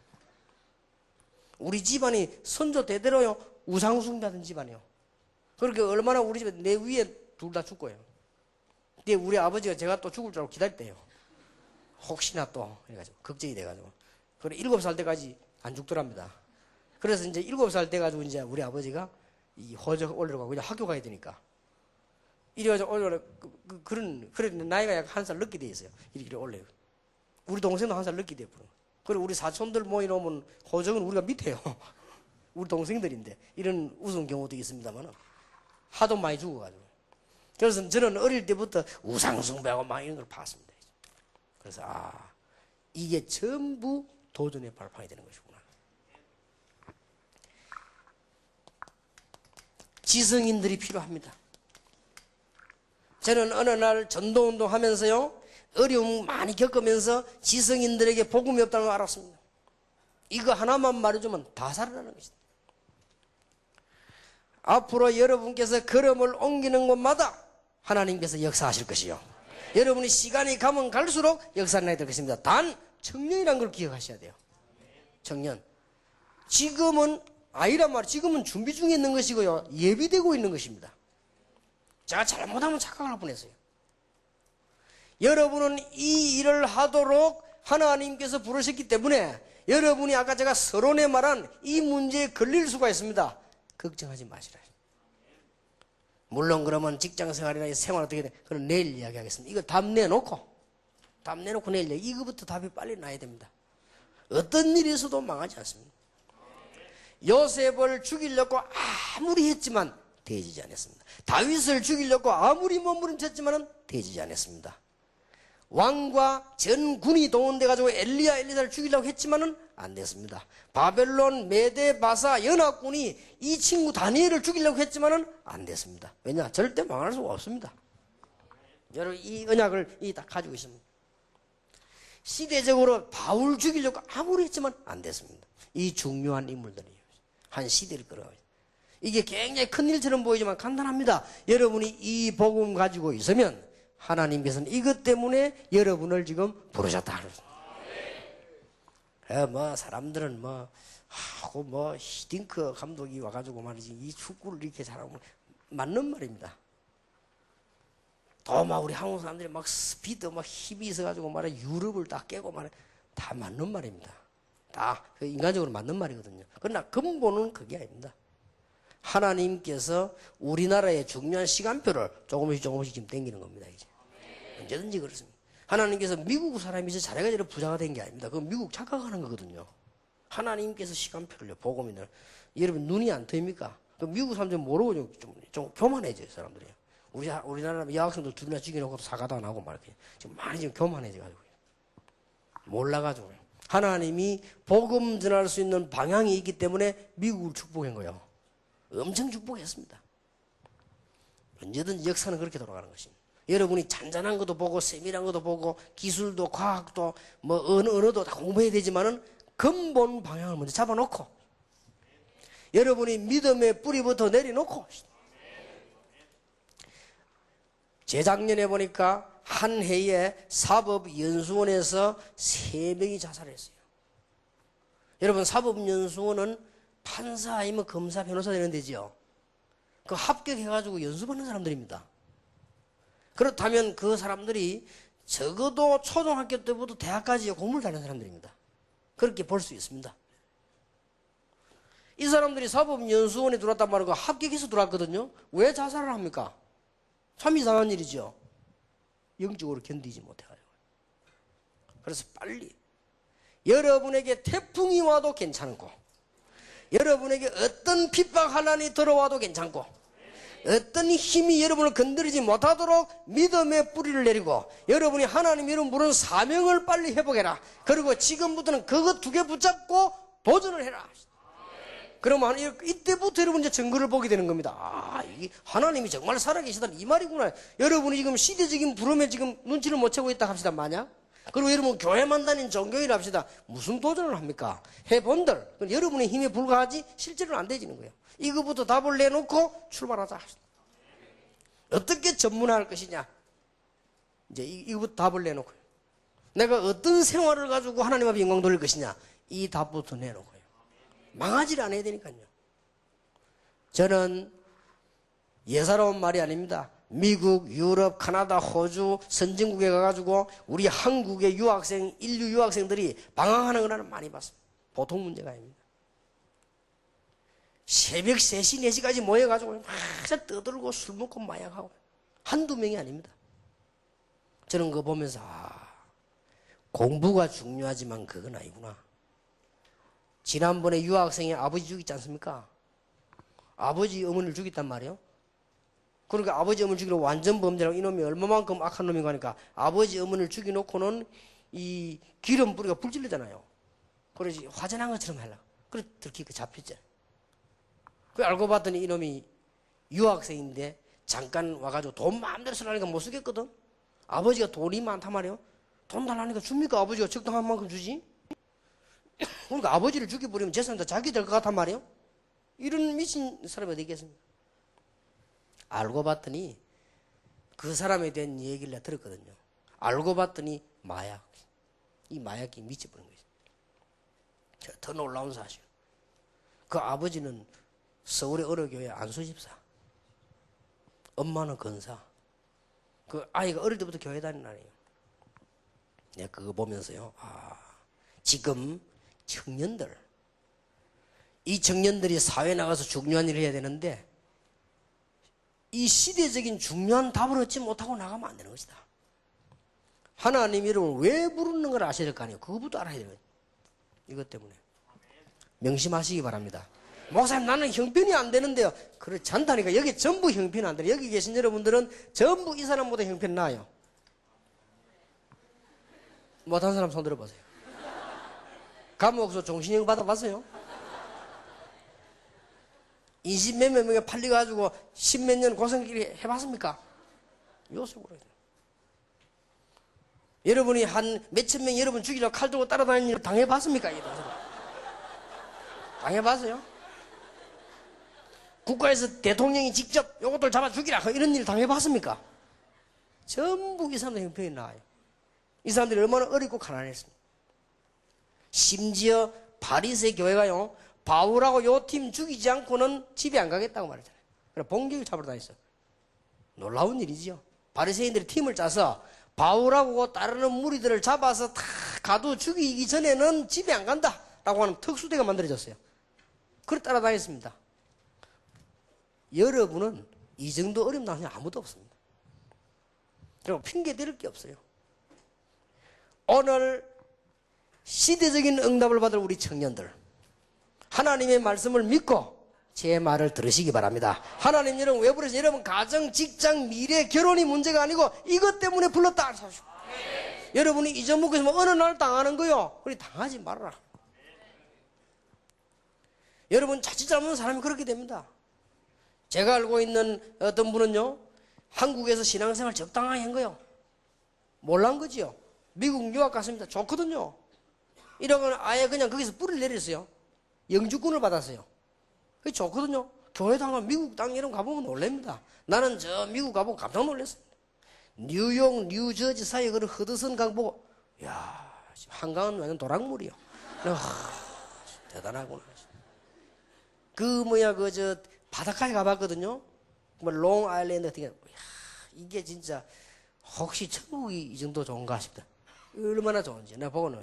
우리 집안이 선조 대대로요 우상숭배하던 집안이요. 그렇게 얼마나 우리 집에 내 위에 둘 다 죽고요. 근데 우리 아버지가 제가 또 죽을 줄 알고 기다렸대요. 혹시나 또 그래가지고 걱정이 돼가지고. 그래 7살 때까지 안 죽더랍니다. 그래서 이제 7살 돼가지고 이제 우리 아버지가 이 호적 올리러 그냥 학교 가야 되니까. 이래가지고 올려 그래 나이가 약 1살 늦게 돼 있어요. 이렇게 올려요. 우리 동생도 1살 늦게 돼 버려. 그리고 우리 사촌들 모이놓으면 호적은 우리가 밑에요. 우리 동생들인데 이런 우스운 경우도 있습니다만 하도 많이 죽어가지고. 그래서 저는 어릴 때부터 우상숭배하고 막 이런 걸 봤습니다. 그래서 이게 전부 도전의 발판이 되는 것이구나. 지성인들이 필요합니다. 저는 어느 날 전도운동 하면서요, 어려움 많이 겪으면서 지성인들에게 복음이 없다는 걸 알았습니다. 이거 하나만 말해주면 다 살아나는 것이다. 앞으로 여러분께서 걸음을 옮기는 곳마다 하나님께서 역사하실 것이요, 여러분이 시간이 가면 갈수록 역사를 나게 될 것입니다. 단 청년이라는 걸 기억하셔야 돼요. 청년. 지금은 아이란 말이에요. 지금은 준비 중에 있는 것이고요, 예비되고 있는 것입니다. 제가 잘못하면 착각할 뻔했어요. 여러분은 이 일을 하도록 하나님께서 부르셨기 때문에 여러분이 아까 제가 서론에 말한 이 문제에 걸릴 수가 있습니다. 걱정하지 마시라. 물론 그러면 직장생활이나 생활 어떻게 돼? 그건 내일 이야기하겠습니다. 이거 답 내놓고 내일 이야기. 이거부터 답이 빨리 나야 됩니다. 어떤 일이 있어도 망하지 않습니다. 요셉을 죽이려고 아무리 했지만 되지지 않았습니다. 다윗을 죽이려고 아무리 몸부림쳤지만 되지지 않았습니다. 왕과 전군이 동원돼 가지고 엘리사를 죽이려고 했지만은 안 됐습니다. 바벨론, 메데, 바사 연합군이 이 친구 다니엘을 죽이려고 했지만은 안 됐습니다. 왜냐? 절대 망할 수가 없습니다. 여러분 이 언약을 딱 가지고 있습니다. 시대적으로 바울 죽이려고 아무리 했지만 안 됐습니다. 이 중요한 인물들이 한 시대를 끌어가요. 이게 굉장히 큰 일처럼 보이지만 간단합니다. 여러분이 이 복음 가지고 있으면 하나님께서는 이것 때문에 여러분을 지금 부르셨다. 사람들은 히딩크 감독이 와가지고 말이지, 이 축구를 이렇게 잘하고, 맞는 말입니다. 또 우리 한국 사람들이 스피드 힘이 있어가지고 유럽을 다 깨고 다 맞는 말입니다. 다 인간적으로 맞는 말이거든요. 그러나 근본은 그게 아닙니다. 하나님께서 우리나라의 중요한 시간표를 조금씩 지금 당기는 겁니다. 이제 언제든지 그렇습니다. 하나님께서 미국 사람이 이제 잘해가지고 부자가 된 게 아닙니다. 그건 미국 착각하는 거거든요. 하나님께서 시간표를요, 복음이늘. 여러분 눈이 안 트입니까? 미국 사람들이 모르고 좀 교만해져요, 사람들이. 우리나라 여학생들 둘이나 죽여놓고 사과도 안 하고 지금 많이 지금 교만해져가지고 몰라가지고. 하나님이 복음 전할 수 있는 방향이 있기 때문에 미국을 축복한 거예요. 엄청 축복했습니다. 언제든지 역사는 그렇게 돌아가는 것입니다. 여러분이 잔잔한 것도 보고 세밀한 것도 보고 기술도 과학도 언어도 다 공부해야 되지만은 근본 방향을 먼저 잡아놓고 여러분이 믿음의 뿌리부터 내려놓고. 재작년에 보니까 한 해에 사법연수원에서 3명이 자살했어요. 여러분 사법연수원은 판사 아니면 검사 변호사 되는 데지요. 그 합격해가지고 연수받는 사람들입니다. 그렇다면 그 사람들이 적어도 초등학교 때부터 대학까지 공부를 다니는 사람들입니다. 그렇게 볼 수 있습니다. 이 사람들이 사법연수원에 들어왔단 말이고 합격해서 들어왔거든요. 왜 자살을 합니까? 참 이상한 일이죠. 영적으로 견디지 못해가지고. 그래서 빨리 여러분에게 태풍이 와도 괜찮고, 여러분에게 어떤 핍박 환난이 들어와도 괜찮고, 어떤 힘이 여러분을 건드리지 못하도록 믿음의 뿌리를 내리고 여러분이 하나님 이름 부르는 사명을 빨리 회복해라. 그리고 지금부터는 그것 2개 붙잡고 도전을 해라. 그러면 이때부터 여러분 이제 증거를 보게 되는 겁니다. 이게 하나님이 정말 살아계시다는 이 말이구나. 여러분이 지금 시대적인 부름에 지금 눈치를 못 채고 있다 합시다, 만약. 그리고 여러분 교회만 다닌 종교인 합시다. 무슨 도전을 합니까? 해본들. 여러분의 힘에 불과하지 실제로는 안 되지는 거예요. 이거부터 답을 내놓고 출발하자. 어떻게 전문화할 것이냐. 이제 이거부터 답을 내놓고. 내가 어떤 생활을 가지고 하나님 앞에 영광 돌릴 것이냐. 이 답부터 내놓고요. 망하지를 않아야 되니까요. 저는 예사로운 말이 아닙니다. 미국, 유럽, 카나다, 호주 선진국에 가가지고 우리 한국의 인류 유학생들이 방황하는 걸 나는 많이 봤습니다. 보통 문제가 아닙니다. 새벽 3시, 4시까지 모여가지고 막 떠들고 술 먹고 마약하고 한두 명이 아닙니다. 저는 그거 보면서 공부가 중요하지만 그건 아니구나. 지난번에 유학생이 아버지 죽였지 않습니까? 아버지 어머니를 죽였단 말이에요. 그러니까 아버지 어머니를 죽이러 완전 범죄라고 이놈이 얼마만큼 악한 놈인가 하니까 아버지 어머니를 죽여놓고는 이 기름 뿌리가 불질르잖아요. 그러지 화전한 것처럼 하려고. 그래 들키고 잡혔죠. 그 알고 봤더니 이놈이 유학생인데 잠깐 와가지고 돈 마음대로 쓰라니까 못 쓰겠거든. 아버지가 돈이 많단 말이에요. 돈 달라니까 줍니까? 아버지가 적당한 만큼 주지. 그러니까 아버지를 죽여버리면 재산 다 자기 될 것 같단 말이에요. 이런 미친 사람이 어디 있겠습니까? 알고 봤더니 그 사람에 대한 얘기를 내가 들었거든요. 알고 봤더니 마약. 이 마약이 미쳐버린 거예요. 더 놀라운 사실. 그 아버지는 서울의 어느 교회 안수집사. 엄마는 건사. 그 아이가 어릴 때부터 교회 다니는 아이예요. 내가 그거 보면서요. 지금 청년들, 이 청년들이 사회에 나가서 중요한 일을 해야 되는데 이 시대적인 중요한 답을 얻지 못하고 나가면 안 되는 것이다. 하나님 이름을 왜 부르는 걸 아셔야 될 거 아니에요. 그거부터 알아야 돼요. 이것 때문에 명심하시기 바랍니다. 목사님 나는 형편이 안 되는데요. 그렇지 않다니까. 여기 전부 형편이 안 돼요. 여기 계신 여러분들은 전부 이 사람보다 형편 나아요. 못한 사람 손 들어보세요. 감옥에서 종신형 받아봤어요? 20몇몇 명에 팔려가지고 10몇 년 고생길 해봤습니까? 요새 그래요. 여러분이 한 몇천 명 여러분 죽이려고 칼 들고 따라다니는 일 당해봤습니까? 당해봤어요? 국가에서 대통령이 직접 요것들 잡아 죽이라 이런 일 당해봤습니까? 전부 이 사람들 형편이 나아요. 이 사람들이 얼마나 어렵고 가난했습니까? 심지어 바리새 교회가요, 바울하고 요 팀 죽이지 않고는 집에 안 가겠다고 말했잖아요. 그래서 봉기를 잡으러 다녔어요. 놀라운 일이지요. 바리새인들이 팀을 짜서 바울하고 따르는 무리들을 잡아서 다 가두 죽이기 전에는 집에 안 간다 라고 하는 특수대가 만들어졌어요. 그걸 따라다녔습니다. 여러분은 이 정도 어려움 나는 아무도 없습니다. 그리고 핑계 대를 게 없어요. 오늘 시대적인 응답을 받을 우리 청년들, 하나님의 말씀을 믿고 제 말을 들으시기 바랍니다. 하나님 여러분 왜 부르세요? 여러분 가정, 직장, 미래, 결혼이 문제가 아니고 이것 때문에 불렀다. 여러분이 잊어먹고 있으면 어느 날 당하는 거요. 우리 당하지 말아라. 여러분 자칫 잘못하면 사람이 그렇게 됩니다. 제가 알고 있는 어떤 분은요, 한국에서 신앙생활 적당하게 한 거요. 몰란 거지요. 미국 유학 갔습니다. 좋거든요. 이러고는 아예 그냥 거기서 뿌리를 내렸어요. 영주권을 받았어요. 그게 좋거든요. 교회 당하면 미국 땅 이런 거 가보면 놀랍니다. 나는 저 미국 가보고 깜짝 놀랐어요. 뉴욕, 뉴저지 사이에 그런 허드슨 강 보고, 야, 한강은 완전 도락물이요. 대단하구나. 바닷가에 가봤거든요. 롱 아일랜드 같은 게, 이게 진짜, 혹시 천국이 이 정도 좋은가 싶다. 얼마나 좋은지. 내가 보고는,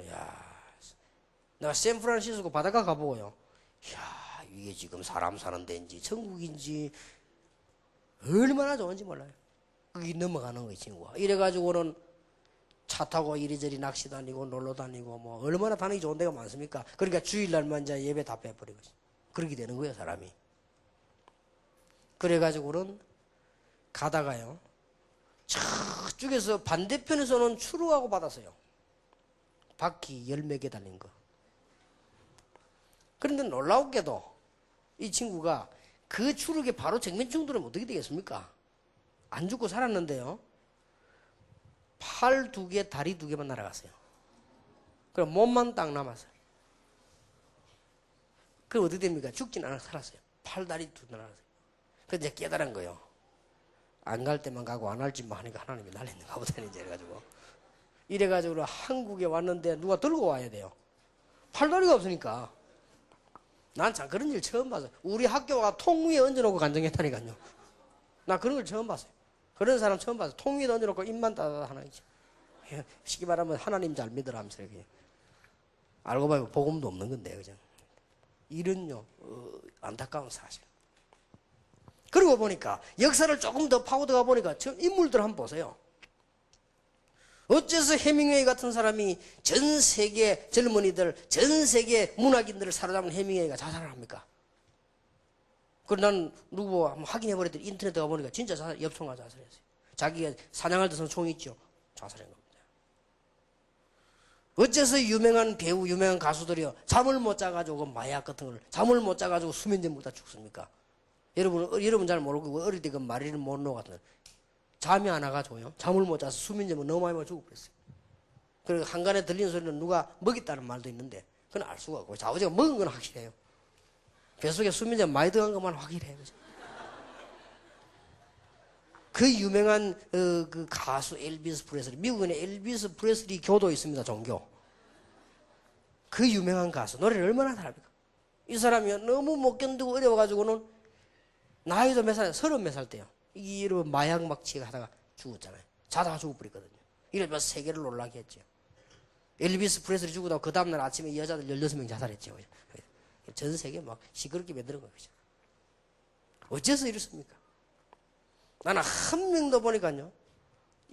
내가 샌프란시스코 바닷가 가보고요. 이게 지금 사람 사는 데인지, 천국인지, 얼마나 좋은지 몰라요. 거기 넘어가는 거예요, 친구가. 이래가지고는 차 타고 이리저리 낚시 다니고, 놀러 다니고, 뭐, 얼마나 다니기 좋은 데가 많습니까? 그러니까 주일날만 이제 예배 다 빼버리고, 그렇게 되는 거예요, 사람이. 그래가지고는 가다가요, 저쪽에서 반대편에서는 추루하고 받았어요. 바퀴 10몇 개 달린 거. 그런데 놀라우게도 이 친구가 그 추룩에 바로 정면 충돌하면 어떻게 되겠습니까? 안 죽고 살았는데요. 팔 2개, 다리 2개만 날아갔어요. 그럼 몸만 딱 남았어요. 그럼 어떻게 됩니까? 죽진 않아 살았어요. 팔, 다리 2개 날아갔어요. 그래서 이제 깨달은 거예요. 안 갈 때만 가고 안 할 짓만 하니까 하나님이 날리는가 보다 이래가지고. 이래가지고 한국에 왔는데 누가 들고 와야 돼요. 팔다리가 없으니까. 난 참 그런 일 처음 봤어요. 우리 학교가 통 위에 얹어놓고 간증했다니까요. 나 그런 걸 처음 봤어요. 그런 사람 처음 봤어요. 통 위에 얹어놓고 입만 따다 하나 있죠. 쉽게 말하면 하나님 잘 믿으라 하면서 이렇게. 알고 보면 복음도 없는 건데, 그죠? 이런요, 안타까운 사실. 그러고 보니까 역사를 조금 더 파고들어가 보니까 인물들 한번 보세요. 어째서 해밍웨이 같은 사람이 전 세계 젊은이들, 전 세계 문학인들을 사로잡은 해밍웨이가 자살을 합니까? 그리고 난 누구 한번 확인해버렸더니 인터넷에 가보니까 진짜 엽총과 자살했어요. 자기가 사냥할 때 총 있죠. 자살한 겁니다. 어째서 유명한 배우, 유명한 가수들이요, 잠을 못 자가지고 마약 같은 걸 잠을 못 자가지고 수면제 먹다 죽습니까? 여러분 잘 모르고 어릴 때 그 마리를 몬로 같은 잠이 안 와가지고요. 잠을 못 자서 수면제만 너무 많이 먹어 죽어버렸어요. 그리고 한간에 들리는 소리는 누가 먹였다는 말도 있는데 그건 알 수가 없고 아버지가 먹은 건 확실해요. 뱃속에 수면제 많이 들어간 것만 확실해요. 그 유명한 그 가수 엘비스 프레슬리, 미국에 엘비스 프레슬리 교도 있습니다. 종교. 그 유명한 가수 노래를 얼마나 잘합니까? 이 사람이 너무 못 견디고 어려워가지고는 나이도 몇 살, 30 몇 살 때요. 이 여러분 마약 막 취하다가 죽었잖아요. 자다가 죽어버렸거든요. 이래서 세계를 놀라게 했죠. 엘비스 프레슬리 죽고 나서 그 다음날 아침에 여자들 16명 자살했죠. 전 세계 막 시끄럽게 만드는 거죠. 어째서 이렇습니까? 나는 한 명도 보니까요.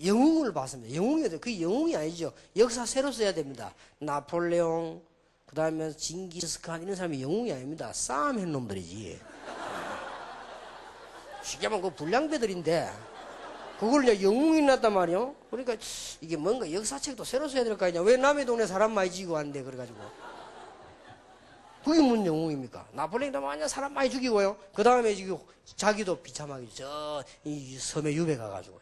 영웅을 봤습니다. 영웅이어도 그 영웅이 아니죠. 역사 새로 써야 됩니다. 나폴레옹, 그 다음에 징기스칸 이런 사람이 영웅이 아닙니다. 싸움한 놈들이지. 쉽게 말하면 그 불량배들인데 그걸 이제 영웅이 났단 말이요. 그러니까 이게 뭔가 역사책도 새로 써야 될 거 아니냐. 왜 남의 동네 사람 많이 죽이고 왔는데 그래가지고. 그게 뭔 영웅입니까? 나폴레옹도 만약 사람 많이 죽이고요. 그 다음에 지금 자기도 비참하게 이 섬에 유배 가가지고요.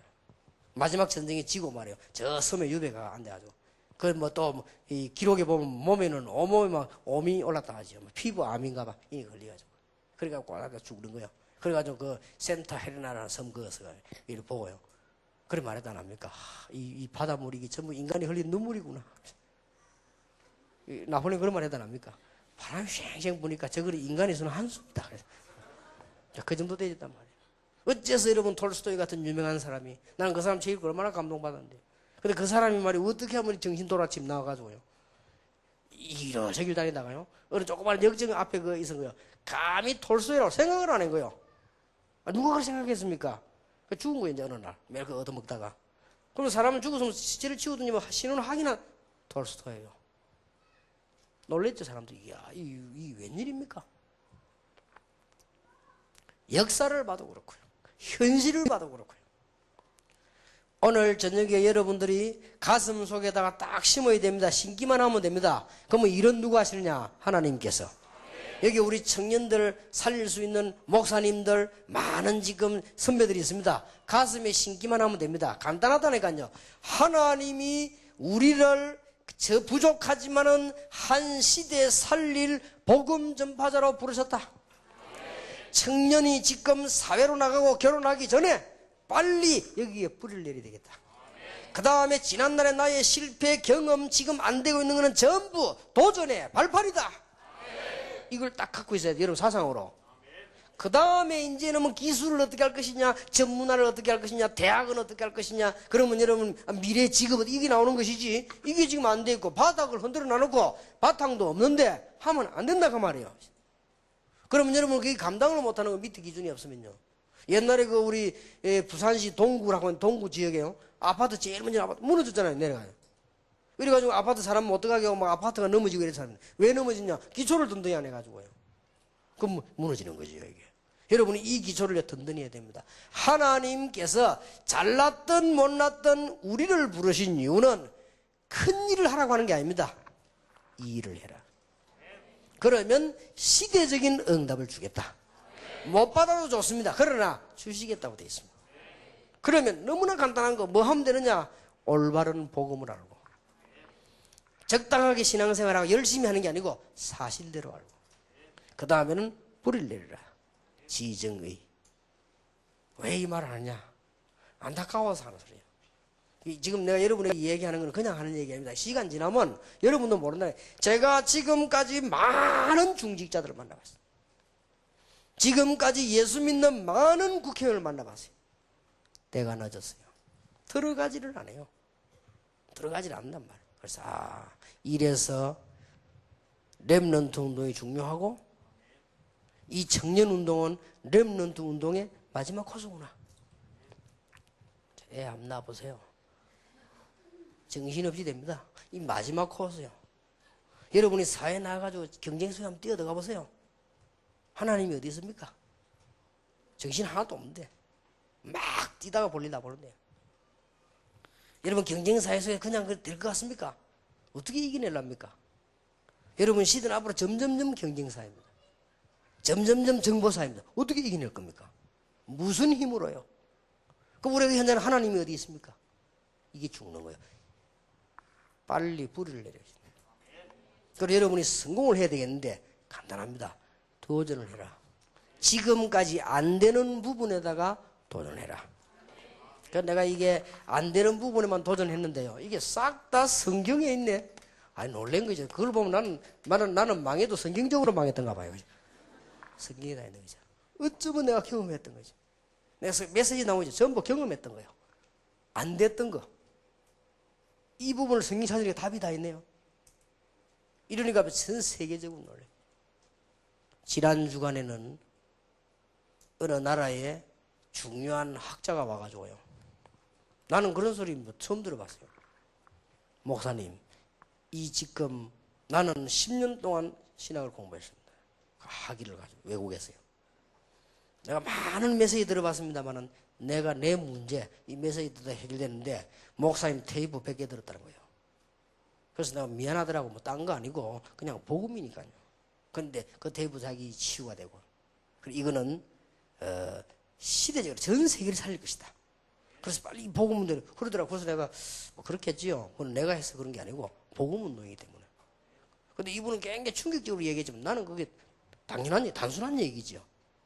마지막 전쟁에 지고 말이에요. 저 섬에 유배가 안 돼가지고. 그 뭐 또 이 기록에 보면 몸에는 온몸에 막 옴이 올랐다 하죠. 피부 암인가 봐. 이게 걸려가지고. 그러니까 꽈라가 죽는 거예요. 그래가지고 그 센타 헤레나라는 섬 그어서 이를 보고요. 그래 말했다 안 합니까? 이 바닷물이 이게 전부 인간이 흘린 눈물이구나. 나폴레옹 그런 말 했다 안 합니까? 바람이 쉥쉥 부니까 저거를 인간의 손은 한숨이다. 그래서 그 정도 되었단 말이에요. 어째서 여러분 톨스토이 같은 유명한 사람이 나는 그 사람 제일 얼마나 감동받았는데. 근데 그 사람이 말이 어떻게 하면 정신 돌아침 나와가지고요. 이러저길 다니다가요. 어느 조그마한 역정 앞에 그 있은 거요. 감히 톨스토이라고 생각을 안 한 거예요. 누가 그렇게 생각했습니까? 죽은 거예요, 이제 어느 날. 매일 그 얻어먹다가. 그럼 사람은 죽었으면 시체를 치우더니 신혼을 하기나 톨스토이예요. 놀랬죠, 사람들이. 이야, 이 웬일입니까? 역사를 봐도 그렇고요. 현실을 봐도 그렇고요. 오늘 저녁에 여러분들이 가슴 속에다가 딱 심어야 됩니다. 심기만 하면 됩니다. 그러면 일은 누가 하시느냐? 하나님께서. 여기 우리 청년들 살릴 수 있는 목사님들 많은 지금 선배들이 있습니다. 가슴에 심기만 하면 됩니다. 간단하다니까요. 하나님이 우리를 저 부족하지만은 한 시대 살릴 복음 전파자로 부르셨다. 청년이 지금 사회로 나가고 결혼하기 전에 빨리 여기에 뿌리를 내려야 되겠다. 그 다음에 지난날의 나의 실패 경험 지금 안 되고 있는 것은 전부 도전의 발판이다. 이걸 딱 갖고 있어야 돼요. 여러분 사상으로. 그 다음에 이제는 뭐 기술을 어떻게 할 것이냐, 전문화를 어떻게 할 것이냐, 대학은 어떻게 할 것이냐. 그러면 여러분 미래 직업은 이게 나오는 것이지. 이게 지금 안 돼 있고 바닥을 흔들어 놔놓고 바탕도 없는데 하면 안 된다 그 말이에요. 그러면 여러분 그게 감당을 못하는 거 밑에 기준이 없으면요. 옛날에 그 우리 부산시 동구라고 하는 동구 지역에요. 아파트 제일 먼저 아파트 무너졌잖아요. 내려가요. 그래가지고 아파트 사람 못 들어가게 하고 막 아파트가 넘어지고 이랬잖아요. 왜 넘어지냐? 기초를 든든히 안 해가지고요. 그럼 무너지는 거죠, 이게. 여러분이 이 기초를 든든히 해야 됩니다. 하나님께서 잘났든 못났든 우리를 부르신 이유는 큰 일을 하라고 하는 게 아닙니다. 이 일을 해라. 그러면 시대적인 응답을 주겠다. 못 받아도 좋습니다. 그러나 주시겠다고 되어 있습니다. 그러면 너무나 간단한 거 뭐 하면 되느냐? 올바른 복음을 알고 적당하게 신앙생활하고 열심히 하는 게 아니고 사실대로 알고 그 다음에는 뿌리를 내리라. 지정의. 왜 이 말을 하느냐? 안타까워서 하는 소리예요. 지금 내가 여러분에게 얘기하는 건 그냥 하는 얘기 아닙니다. 시간 지나면 여러분도 모른다. 제가 지금까지 많은 중직자들을 만나봤어요. 지금까지 예수 믿는 많은 국회의원을 만나봤어요. 때가 늦었어요. 들어가지를 안 해요. 들어가지를 않는단 말이에요. 그래서 이래서 렘넌트 운동이 중요하고 이 청년 운동은 렘넌트 운동의 마지막 코스구나. 애 한번 놔보세요. 정신없이 됩니다. 이 마지막 코스요. 여러분이 사회에 나가가지고 경쟁 속에 한번 뛰어들어가 보세요. 하나님이 어디 있습니까? 정신 하나도 없는데 막 뛰다가 볼리다 보는데요. 여러분 경쟁사회에서 그냥 될 것 같습니까? 어떻게 이겨내랍니까? 여러분 시대는 앞으로 점점점 경쟁사회입니다. 점점점 정보사입니다. 어떻게 이겨낼 겁니까? 무슨 힘으로요? 그럼 우리가 현재는 하나님이 어디 있습니까? 이게 죽는 거예요. 빨리 뿌리를 내려야 됩니다. 그리고 여러분이 성공을 해야 되겠는데 간단합니다. 도전을 해라. 지금까지 안 되는 부분에다가 도전해라. 그러니까 내가 이게 안 되는 부분에만 도전했는데요. 이게 싹 다 성경에 있네. 아니 놀란 거죠. 그걸 보면 나는 망해도 성경적으로 망했던가 봐요. 성경에 다 있는 거죠. 어쩌면 내가 경험했던 거죠. 내가 메시지 나오죠. 전부 경험했던 거예요. 안 됐던 거. 이 부분을 성경 찾으니까 답이 다 있네요. 이러니까 전 세계적으로 놀래요. 지난 주간에는 어느 나라에 중요한 학자가 와가지고요. 나는 그런 소리 뭐 처음 들어봤어요. 목사님, 이 지금 나는 10년 동안 신학을 공부했습니다. 학위를 가지고 외국에서요. 내가 많은 메시지 들어봤습니다만은 내가 내 문제 이 메시지 듣다 해결되는데 목사님 테이프 100개 들었다는 거예요. 그래서 내가 미안하더라고. 뭐 딴 거 아니고 그냥 복음이니까요. 그런데 그 테이프 자기 치유가 되고. 그리고 이거는 시대적으로 전 세계를 살릴 것이다. 그래서 빨리 이 복음운동을 그러더라고. 그래서 내가 뭐 그렇겠지요. 그건 내가 해서 그런 게 아니고 복음운동이기 때문에. 근데 이분은 굉장히 충격적으로 얘기했지만 나는 그게 당연한, 단순한 얘기죠.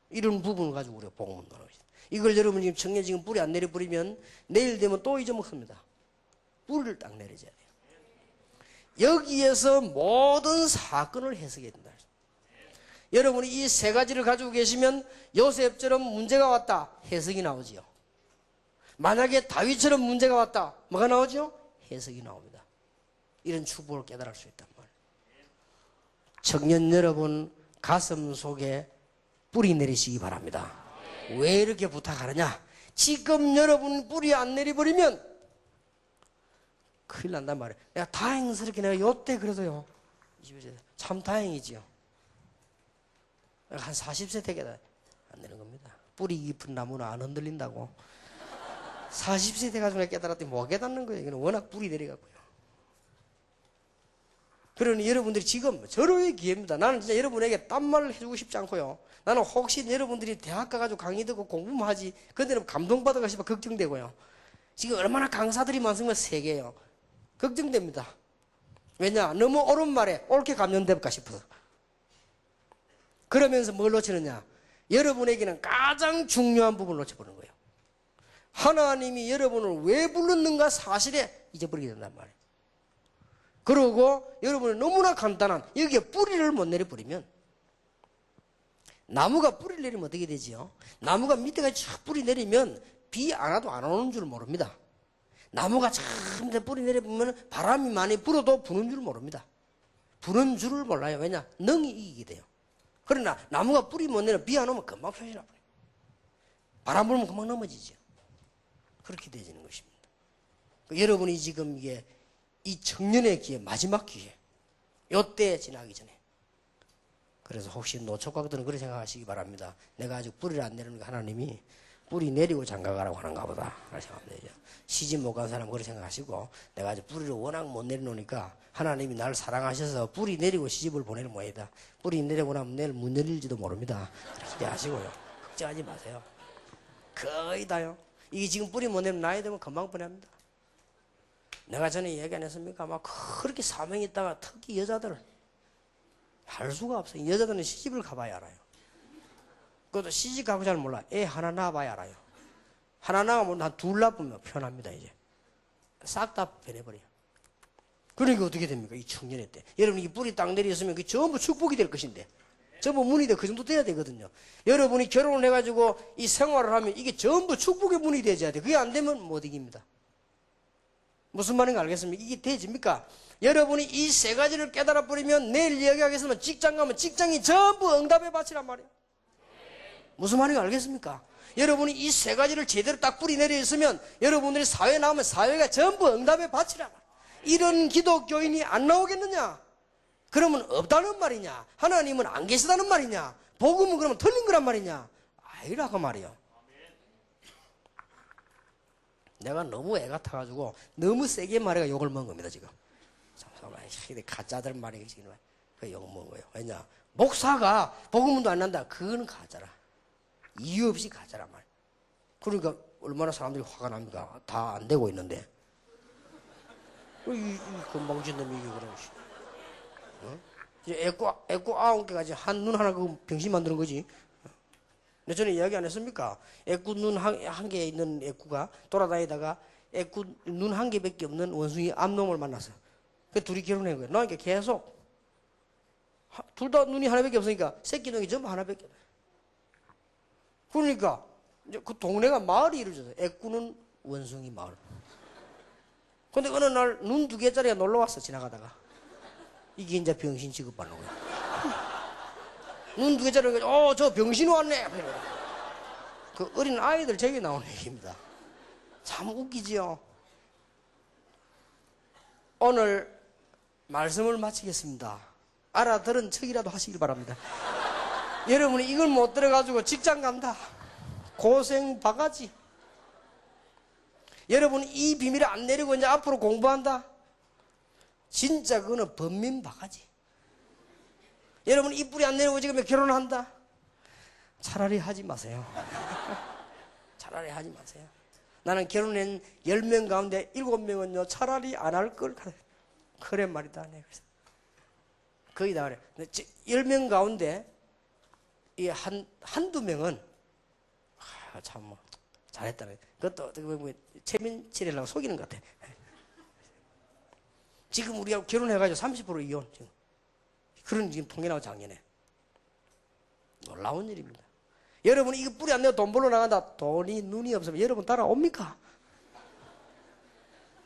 이런 부분을 가지고 우리가 복음운동을 하고 있어요. 이걸 여러분 지금 청년 지금 뿌리 안 내려버리면 내일 되면 또 잊어먹습니다. 뿌리를 딱 내려줘야 돼요. 여기에서 모든 사건을 해석해야 된다. 여러분이 이 세 가지를 가지고 계시면 요셉처럼 문제가 왔다. 해석이 나오지요. 만약에 다윗처럼 문제가 왔다. 뭐가 나오죠? 해석이 나옵니다. 이런 축복을 깨달을 수 있단 말이에요. 청년 여러분 가슴 속에 뿌리 내리시기 바랍니다. 왜 이렇게 부탁하느냐? 지금 여러분 뿌리 안 내려버리면 큰일 난단 말이에요. 내가 다행스럽게 내가 요때 그래도요. 참 다행이지요. 한 40세 되게 안 되는 겁니다. 뿌리 깊은 나무는 안 흔들린다고. 40세 돼가지고 깨달았더니 못 깨닫는 거예요. 이거는 워낙 뿌리 내려갔고요. 그러니 여러분들이 지금 절호의 기회입니다. 나는 진짜 여러분에게 딴 말을 해주고 싶지 않고요. 나는 혹시 여러분들이 대학 가가지고 강의 듣고 공부만 하지. 그런데는 감동받아가 싶어 걱정되고요. 지금 얼마나 강사들이 많으면 세계예요. 걱정됩니다. 왜냐? 너무 옳은 말에 옳게 감정될까 싶어서. 그러면서 뭘 놓치느냐? 여러분에게는 가장 중요한 부분을 놓쳐버리는 거예요. 하나님이 여러분을 왜 불렀는가 사실에 잊어버리게 된단 말이에요. 그리고 여러분은 너무나 간단한 여기에 뿌리를 못 내려버리면 나무가 뿌리를 내리면 어떻게 되지요? 나무가 밑에까지 쫙 뿌리 내리면 비 안 와도 안 오는 줄 모릅니다. 나무가 참 뿌리 내려보면 바람이 많이 불어도 부는 줄 모릅니다. 부는 줄을 몰라요. 왜냐? 능이 이기게 돼요. 그러나 나무가 뿌리 못 내려 비 안 오면 금방 펴지나 버려요. 바람 불면 금방 넘어지죠. 그렇게 되지는 것입니다. 여러분이 지금 이게 이 청년의 기회, 마지막 기회, 요때 지나기 전에. 그래서 혹시 노총각들은 그렇게 생각하시기 바랍니다. 내가 아직 뿌리를 안 내리는 게 하나님이 뿌리 내리고 장가가라고 하는가 보다. 그렇게 생각하면 되죠. 시집 못 간 사람은 그렇게 생각하시고 내가 아직 뿌리를 워낙 못 내려놓으니까 하나님이 나를 사랑하셔서 뿌리 내리고 시집을 보내는 모양이다. 뿌리 내리고 나면 내일 못 내릴지도 모릅니다. 기대하시고요. 걱정하지 마세요. 거의 다요. 이게 지금 뿌리 못 내면 나이 되면 금방 보냅니다. 내가 전에 얘기 안 했습니까? 막 그렇게 사명이 있다가 특히 여자들 할 수가 없어요. 여자들은 시집을 가봐야 알아요. 그것도 시집 가고 잘 몰라. 애 하나 낳아봐야 알아요. 하나 낳으면 한 둘 낳으면 편합니다. 이제 싹 다 변해버려요. 그러니까 어떻게 됩니까? 이 청년의 때 여러분 이 뿌리 딱 내렸으면 그게 전부 축복이 될 것인데 전부 문이 돼. 그 정도 돼야 되거든요. 여러분이 결혼을 해가지고 이 생활을 하면 이게 전부 축복의 문이 되어야 돼. 그게 안 되면 못 이깁니다. 무슨 말인가 알겠습니까? 이게 되집니까? 여러분이 이 세 가지를 깨달아 버리면 내일 이야기하겠으면 직장 가면 직장이 전부 응답의 밭이란 말이에요. 무슨 말인가 알겠습니까? 여러분이 이 세 가지를 제대로 딱 뿌리 내려 있으면 여러분들이 사회에 나오면 사회가 전부 응답의 밭이란 말이에요. 이런 기독교인이 안 나오겠느냐? 그러면 없다는 말이냐? 하나님은 안 계시다는 말이냐? 복음은 그러면 틀린 거란 말이냐? 아니라고 말이에요. 내가 너무 애 같아가지고 너무 세게 말해가 욕을 먹은 겁니다 지금. 잠깐만, 가짜들 말이 지금 그 욕먹은 거예요. 왜냐? 목사가 복음도 안 난다. 그거는 가짜라. 이유 없이 가짜란 말. 그러니까 얼마나 사람들이 화가 납니까? 다 안 되고 있는데. 이 건방진 놈이 이게 그런 것이. 어? 이제 애꾸 9개까지 한 눈 하나 그 병신 만드는 거지. 근데 저는 이야기 안 했습니까? 애꾸 눈 한 개 있는 애꾸가 돌아다니다가 애꾸 눈 한 개밖에 없는 원숭이 암놈을 만났어. 그 둘이 결혼한 거예요. 그러니까 계속 둘 다 눈이 하나밖에 없으니까 새끼 놈이 전부 하나밖에. 그러니까 이제 그 동네가 마을이 이루어져서 애꾸는 원숭이 마을. 근데 어느 날 눈 2개짜리가 놀러 왔어 지나가다가. 이게 이제 병신 취급받는 거야. 눈 2개짜리가 저 병신 왔네. 그 어린 아이들 저기 나오는 얘기입니다. 참 웃기지요. 오늘 말씀을 마치겠습니다. 알아들은 척이라도 하시길 바랍니다. 여러분이 이걸 못 들어가지고 직장 간다. 고생 바가지. 여러분 이 비밀을 안 내리고 이제 앞으로 공부한다. 진짜 그거는 범민 바가지. 여러분 이 뿌리 안 내리고 지금 결혼한다. 차라리 하지 마세요. 차라리 하지 마세요. 나는 결혼한 10명 가운데 7명은요 차라리 안 할 걸 그래 말이다. 네. 거의 다 그래. 10명 가운데 이 한두 명은 참 뭐 잘했다네. 그것도 어떻게 보면 최민철이라고 속이는 것 같아. 지금 우리가 결혼해가지고 30% 이혼 지금. 그런 지금 통계나고 작년에. 놀라운 일입니다. 여러분 이거 뿌리 안 내고 돈 벌러 나간다. 돈이 눈이 없으면 여러분 따라옵니까?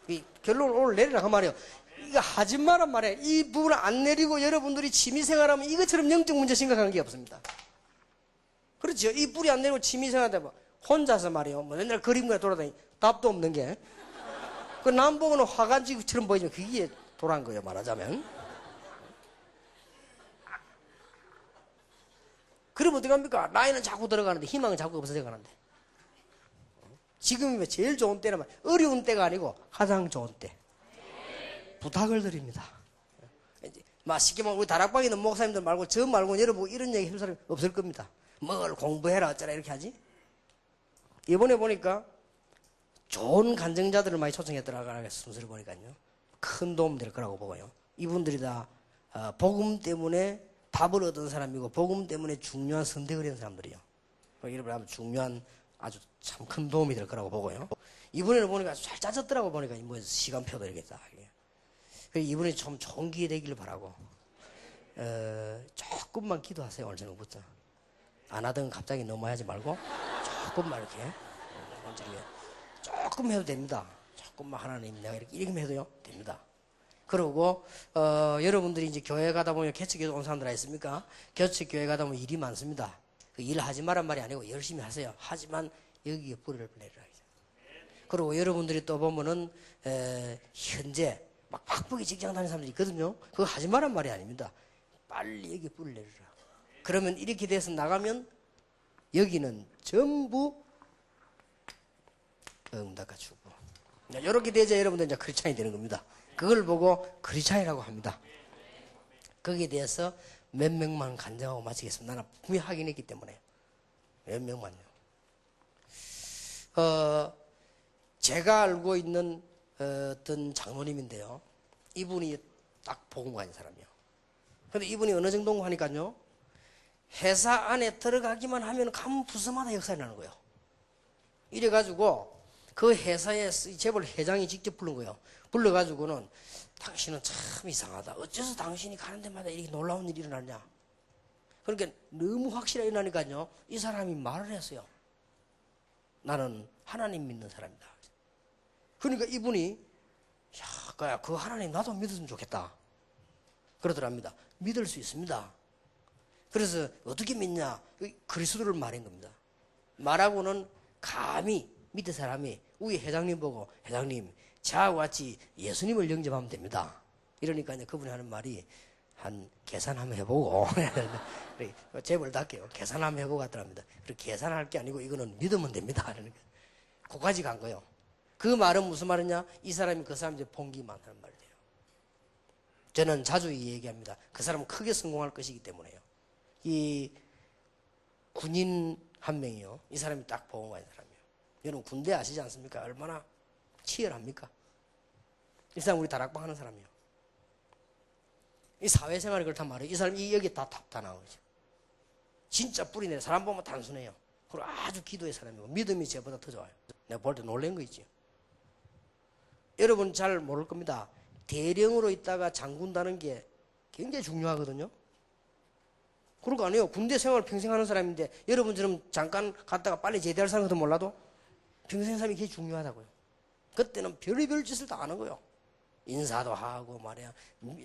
이 결론을 오늘 내리라 그 말이에요. 이거 하지 마란 말이에요. 이 부분을 안 내리고 여러분들이 취미생활하면 이것처럼 영적 문제 심각한 게 없습니다. 그렇죠. 이 뿌리 안 내리고 취미생활하다 뭐 혼자서 말이에요. 뭐 맨날 그림과 돌아다니 답도 없는 게. 그 남 보고는 화간지처럼 보이지만 그게 돌아간 거예요. 말하자면. 그러면 어떡합니까? 나이는 자꾸 들어가는데 희망은 자꾸 없어져 가는데. 지금이면 제일 좋은 때는 어려운 때가 아니고 가장 좋은 때. 부탁을 드립니다. 막 쉽게 말하면 우리 다락방에 있는 목사님들 말고 저 말고 여러분 이런 얘기 해줄 사람이 없을 겁니다. 뭘 공부해라 어쩌라 이렇게 하지? 이번에 보니까 좋은 간증자들을 많이 초청했더라고요. 순서를 보니까요. 큰 도움 될 거라고 보고요. 이분들이 다 복음 때문에 답을 얻은 사람이고 복음 때문에 중요한 선택을 한 사람들이요. 여러분 아마 중요한 아주 참 큰 도움이 될 거라고 보고요. 이번에는 보니까 잘 짜졌더라고 보니까 뭐 시간표도 이렇게 다. 이번에 좀 좋은 기회 되기를 바라고 조금만 기도하세요. 오늘 저녁부터. 안 하던 갑자기 너무 하지 말고 조금만 이렇게 조금 해도 됩니다. 조금만 하나님 내가 이렇게 해도요 됩니다. 그리고 여러분들이 이제 교회 가다 보면 개척교회 온 사람들 있습니까? 개척교회 가다 보면 일이 많습니다. 그 일 하지 말란 말이 아니고 열심히 하세요. 하지만 여기에 뿌리를 내리라. 그리고 여러분들이 또 보면은 현재 막 바쁘게 직장 다니는 사람들이 있거든요. 그거 하지 말란 말이 아닙니다. 빨리 여기에 뿌리를 내리라. 그러면 이렇게 돼서 나가면 여기는 전부 닦아주고. 이렇게 되자 여러분들 이제 크리스찬이 되는 겁니다. 그걸 보고 크리스찬이라고 합니다. 거기에 대해서 몇 명만 간증하고 마치겠습니다. 나는 분명히 확인했기 때문에. 몇 명만요. 제가 알고 있는 어떤 장로님인데요. 이분이 딱 복음가인 사람이요. 근데 이분이 어느 정도 하니까요. 회사 안에 들어가기만 하면 가문 부서마다 역사가 나는 거예요. 이래가지고 그 회사의 재벌 회장이 직접 부른 거예요. 불러가지고는 당신은 참 이상하다. 어째서 당신이 가는 데마다 이렇게 놀라운 일이 일어나냐. 그러니까 너무 확실하게 일어나니까요. 이 사람이 말을 했어요. 나는 하나님 믿는 사람이다. 그러니까 이분이 야, 그 하나님 나도 믿었으면 좋겠다. 그러더랍니다. 믿을 수 있습니다. 그래서 어떻게 믿냐? 그리스도를 말한 겁니다. 말하고는 감히 밑에 사람이 우리 회장님 보고 회장님 저하고 같이 예수님을 영접하면 됩니다. 이러니까 이제 그분이 하는 말이 한 계산 한번 해보고 재벌답게요. 계산 한번 해보고 하더랍니다. 그렇게 계산할 게 아니고 이거는 믿으면 됩니다. 그러니까 그까지 간 거예요. 그 말은 무슨 말이냐? 이 사람이 그 사람 이제 봉기만 하는 말이에요. 저는 자주 얘기합니다. 그 사람은 크게 성공할 것이기 때문에요. 이 군인 한 명이요. 이 사람이 딱 보험가인 사람이에요. 여러분 군대 아시지 않습니까? 얼마나 치열합니까? 이 사람 우리 다락방 하는 사람이에요. 이 사회생활이 그렇단 말이에요. 이 사람이 여기 다 나온 거죠. 진짜 뿌리네. 사람 보면 단순해요. 그리고 아주 기도의 사람이고 믿음이 쟤보다 더 좋아요. 내가 볼 때 놀란 거 있지. 여러분 잘 모를 겁니다. 대령으로 있다가 장군다는 게 굉장히 중요하거든요. 그런 거 아니에요. 군대 생활을 평생 하는 사람인데 여러분처럼 잠깐 갔다가 빨리 제대할 사람 같은 몰라도 평생 삶이 그게 중요하다고요. 그때는 별의별 짓을 다 하는 거예요. 인사도 하고 말이야.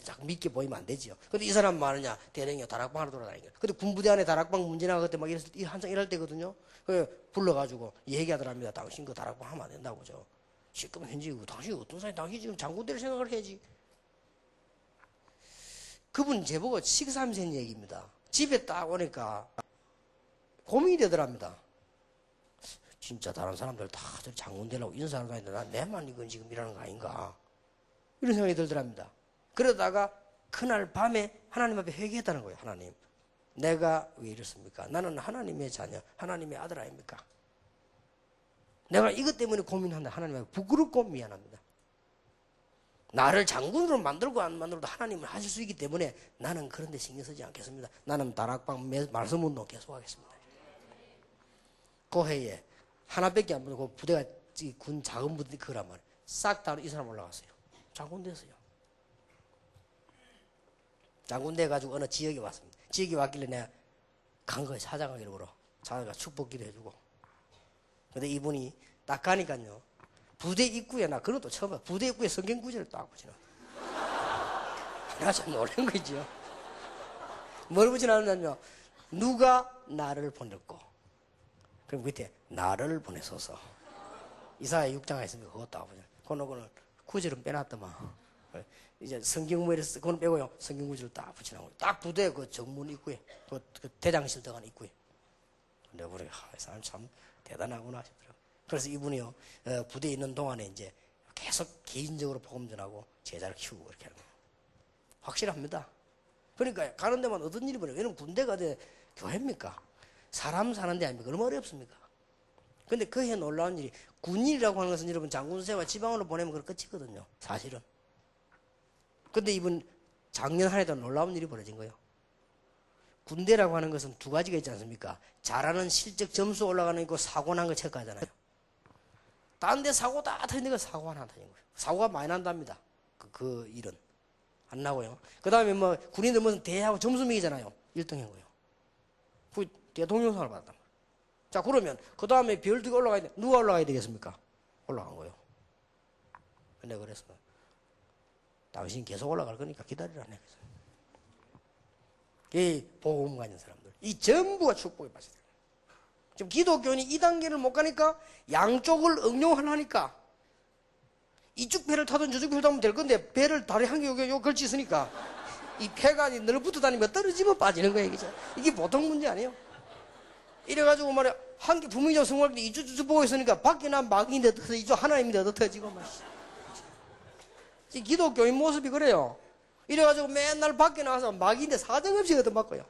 자꾸 믿게 보이면 안 되지요. 근데 이 사람 말이냐. 대령이 다락방 하러 돌아다니는 거예요. 근데 군부대 안에 다락방 문제나 그때 막 이랬을 때 한창 일할 때거든요. 불러가지고 얘기하더랍니다. 당신 그 다락방 하면 안 된다고 저. 시끄면 현지 당신 어떤 사람이 당신 지금 장군대를 생각을 해야지. 그분 제보고 식사하면서 한 얘기입니다. 집에 딱 오니까 고민이 되더랍니다. 진짜 다른 사람들 다 장군대라고 인사하러 다니는데 난 내만 이건 지금 일하는 거 아닌가. 이런 생각이 들더랍니다. 그러다가 그날 밤에 하나님 앞에 회개했다는 거예요. 하나님, 내가 왜 이렇습니까? 나는 하나님의 자녀, 하나님의 아들 아닙니까? 내가 이것 때문에 고민한다. 하나님께 부끄럽고 미안합니다. 나를 장군으로 만들고 안 만들어도 하나님은 하실 수 있기 때문에 나는 그런 데 신경 쓰지 않겠습니다. 나는 다락방 말씀 운동 계속하겠습니다. 그 해에 하나밖에 안 보고 부대가 군 작은 부대 그란 말이에요. 싹 다 이 사람 올라갔어요. 장군대였어요. 장군대 가지고 어느 지역에 왔습니다. 지역에 왔길래 내가 간 거예요. 사장을 이러고 자기가 축복기도 해주고. 근데 이분이 딱 가니까요. 부대 입구에 나 그런 것도 처음 봐. 부대 입구에 성경 구절을 딱 붙이나. 내가 참 놀란 거지요. 뭘 붙이나면요. 누가 나를 보냈고. 그럼 밑에 나를 보내소서. 이사야 6장에 있으니까 그것도 딱 붙이나. 그거는 구절은 빼놨더만. 이제 성경무에를 그건 빼고요. 성경 구절을 딱 붙이나고. 딱 부대 그 정문 입구에. 그 대장실 들어가는 입구에. 근데 우리 이 사람 참 대단하구나 하시더라고요. 그래서 이분이요, 부대에 있는 동안에 이제 계속 개인적으로 복음 전하고 제자를 키우고 그렇게 하는 거예요. 확실합니다. 그러니까 가는 데만 어떤 일이 벌어요. 왜냐면 군대가 교회입니까? 사람 사는 데 아닙니까? 얼마나 어렵습니까? 근데 그 해 놀라운 일이 군인이라고 하는 것은 여러분 장군세와 지방으로 보내면 그건 끝이거든요. 사실은. 근데 이분 작년 한 해도 놀라운 일이 벌어진 거예요. 군대라고 하는 것은 두 가지가 있지 않습니까? 잘하는 실적 점수 올라가는 거 있고 사고 난 거 체크하잖아요. 다른 데 사고 다 터지는 거 사고 하나 터진 거예요. 사고가 많이 난답니다. 그 일은. 안 나고요. 그 다음에 뭐 군인들 무슨 대하고 점수 매기잖아요. 1등 한 거예요. 그 대통령상을 받았단 말이에요. 자, 그러면 그 다음에 별 2개 올라가야 돼. 누가 올라가야 되겠습니까? 올라간 거예요. 근데 그래서 당신 계속 올라갈 거니까 기다리라네. 이 복음 가진 사람들, 이 전부가 축복에 빠져요. 지금 기독교인이 이 단계를 못 가니까 양쪽을 응용하려니까 이쪽 배를 타든 저쪽 배를 타면 될 건데 배를 다리 한 개 요 걸치 있으니까 이 배가 늘붙어 다니면 떨어지면 빠지는 거예요. 이게 보통 문제 아니에요. 이래가지고 말이야 한 개 분명히 성공할 때 이쪽 보고 있으니까 밖에 난 막인데 이쪽 하나님인데 터지고 막. 기독교인 모습이 그래요. 이래가지고 맨날 밖에 나와서 막인데 사정없이 얻어맞고요.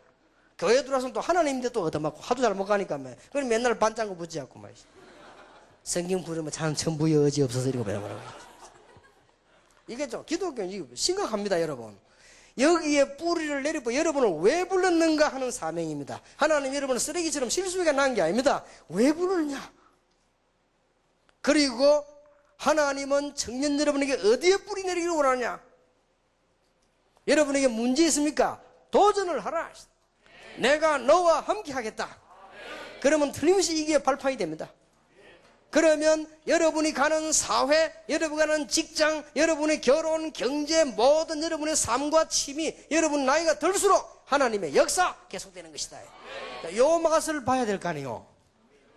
교회 들어와서는 또 하나님인데 또 얻어맞고 하도 잘 못 가니까 그럼 맨날 반장구 붙지 않고 말이지. 성경 부르면 참 전부의 의지 없어서 이러고 말하고. 이게 좀 기독교는 심각합니다, 여러분. 여기에 뿌리를 내리고 여러분을 왜 불렀는가 하는 사명입니다. 하나님 여러분을 쓰레기처럼 실수가 난 게 아닙니다. 왜 불렀냐? 그리고 하나님은 청년 여러분에게 어디에 뿌리 내리기를 원하냐? 여러분에게 문제 있습니까? 도전을 하라. 내가 너와 함께 하겠다. 그러면 틀림없이 이게 발판이 됩니다. 그러면 여러분이 가는 사회, 여러분이 가는 직장, 여러분의 결혼, 경제, 모든 여러분의 삶과 취미, 여러분 나이가 들수록 하나님의 역사 계속되는 것이다. 요 맛을 봐야 될 거 아니에요.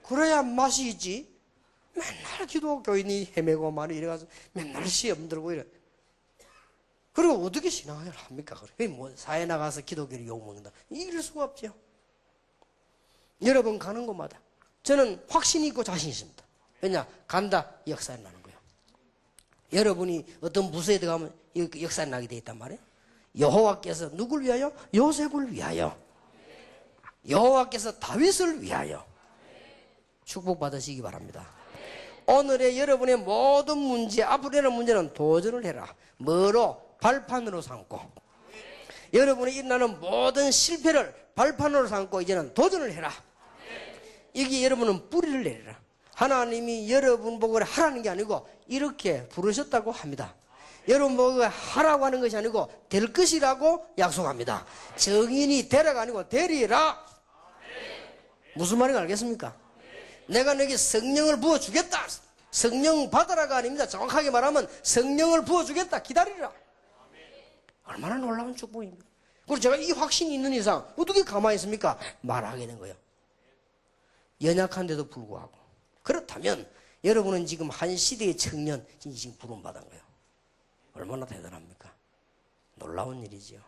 그래야 맛이 있지. 맨날 기독교인이 헤매고 말이 이래가지고 맨날 시험 들고 이래. 그리고 어떻게 신앙을 합니까? 그래 뭐 사회 나가서 기독교를 욕먹는다. 이럴 수가 없죠. 여러분 가는 곳마다 저는 확신이 있고 자신 있습니다. 왜냐? 간다 역사에 나는 거예요. 여러분이 어떤 부서에 들어가면 역사에 나게 돼 있단 말이에요. 여호와께서 누굴 위하여? 요셉을 위하여. 여호와께서 다윗을 위하여. 축복받으시기 바랍니다. 오늘의 여러분의 모든 문제, 앞으로 일어날 문제는 도전을 해라. 뭐로? 발판으로 삼고. 여러분이 일어나는 모든 실패를 발판으로 삼고 이제는 도전을 해라. 여기 여러분은 뿌리를 내리라. 하나님이 여러분 보고 하라는 게 아니고 이렇게 부르셨다고 합니다. 여러분 보고 하라고 하는 것이 아니고 될 것이라고 약속합니다. 정인이 되라가 아니고 되리라. 무슨 말인지 알겠습니까? 내가 너에게 성령을 부어주겠다. 성령 받아라가 아닙니다. 정확하게 말하면 성령을 부어주겠다. 기다리라. 얼마나 놀라운 축복입니까? 그리고 제가 이 확신이 있는 이상 어떻게 가만히 있습니까? 말하게 된 거예요. 연약한데도 불구하고. 그렇다면 여러분은 지금 한 시대의 청년 지금 부름받은 거예요. 얼마나 대단합니까? 놀라운 일이지요.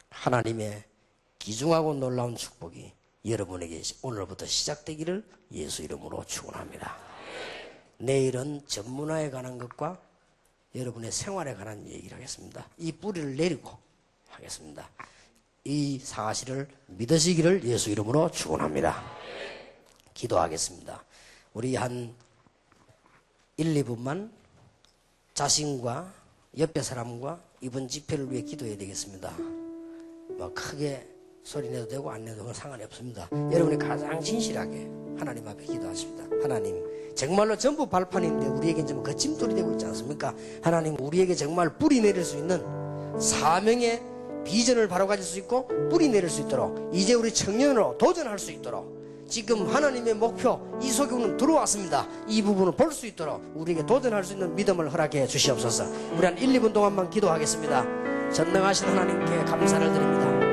하나님의 기중하고 놀라운 축복이 여러분에게 오늘부터 시작되기를 예수 이름으로 축원합니다. 내일은 전문화에 관한 것과 여러분의 생활에 관한 얘기를 하겠습니다. 이 뿌리를 내리고 하겠습니다. 이 사실을 믿으시기를 예수 이름으로 축원합니다. 기도하겠습니다. 우리 한 1, 2분만 자신과 옆에 사람과 이번 집회를 위해 기도해야 되겠습니다. 뭐 크게 소리 내도 되고 안 내도 상관이 없습니다. 여러분이 가장 진실하게 하나님 앞에 기도하십니다. 하나님, 정말로 전부 발판인데 우리에겐 좀 거침돌이 되고 있지 않습니까? 하나님, 우리에게 정말 뿌리 내릴 수 있는 사명의 비전을 바로 가질 수 있고 뿌리 내릴 수 있도록 이제 우리 청년으로 도전할 수 있도록 지금 하나님의 목표 이소경은 들어왔습니다. 이 부분을 볼 수 있도록 우리에게 도전할 수 있는 믿음을 허락해 주시옵소서. 우리 한 1, 2분 동안만 기도하겠습니다. 전능하신 하나님께 감사를 드립니다.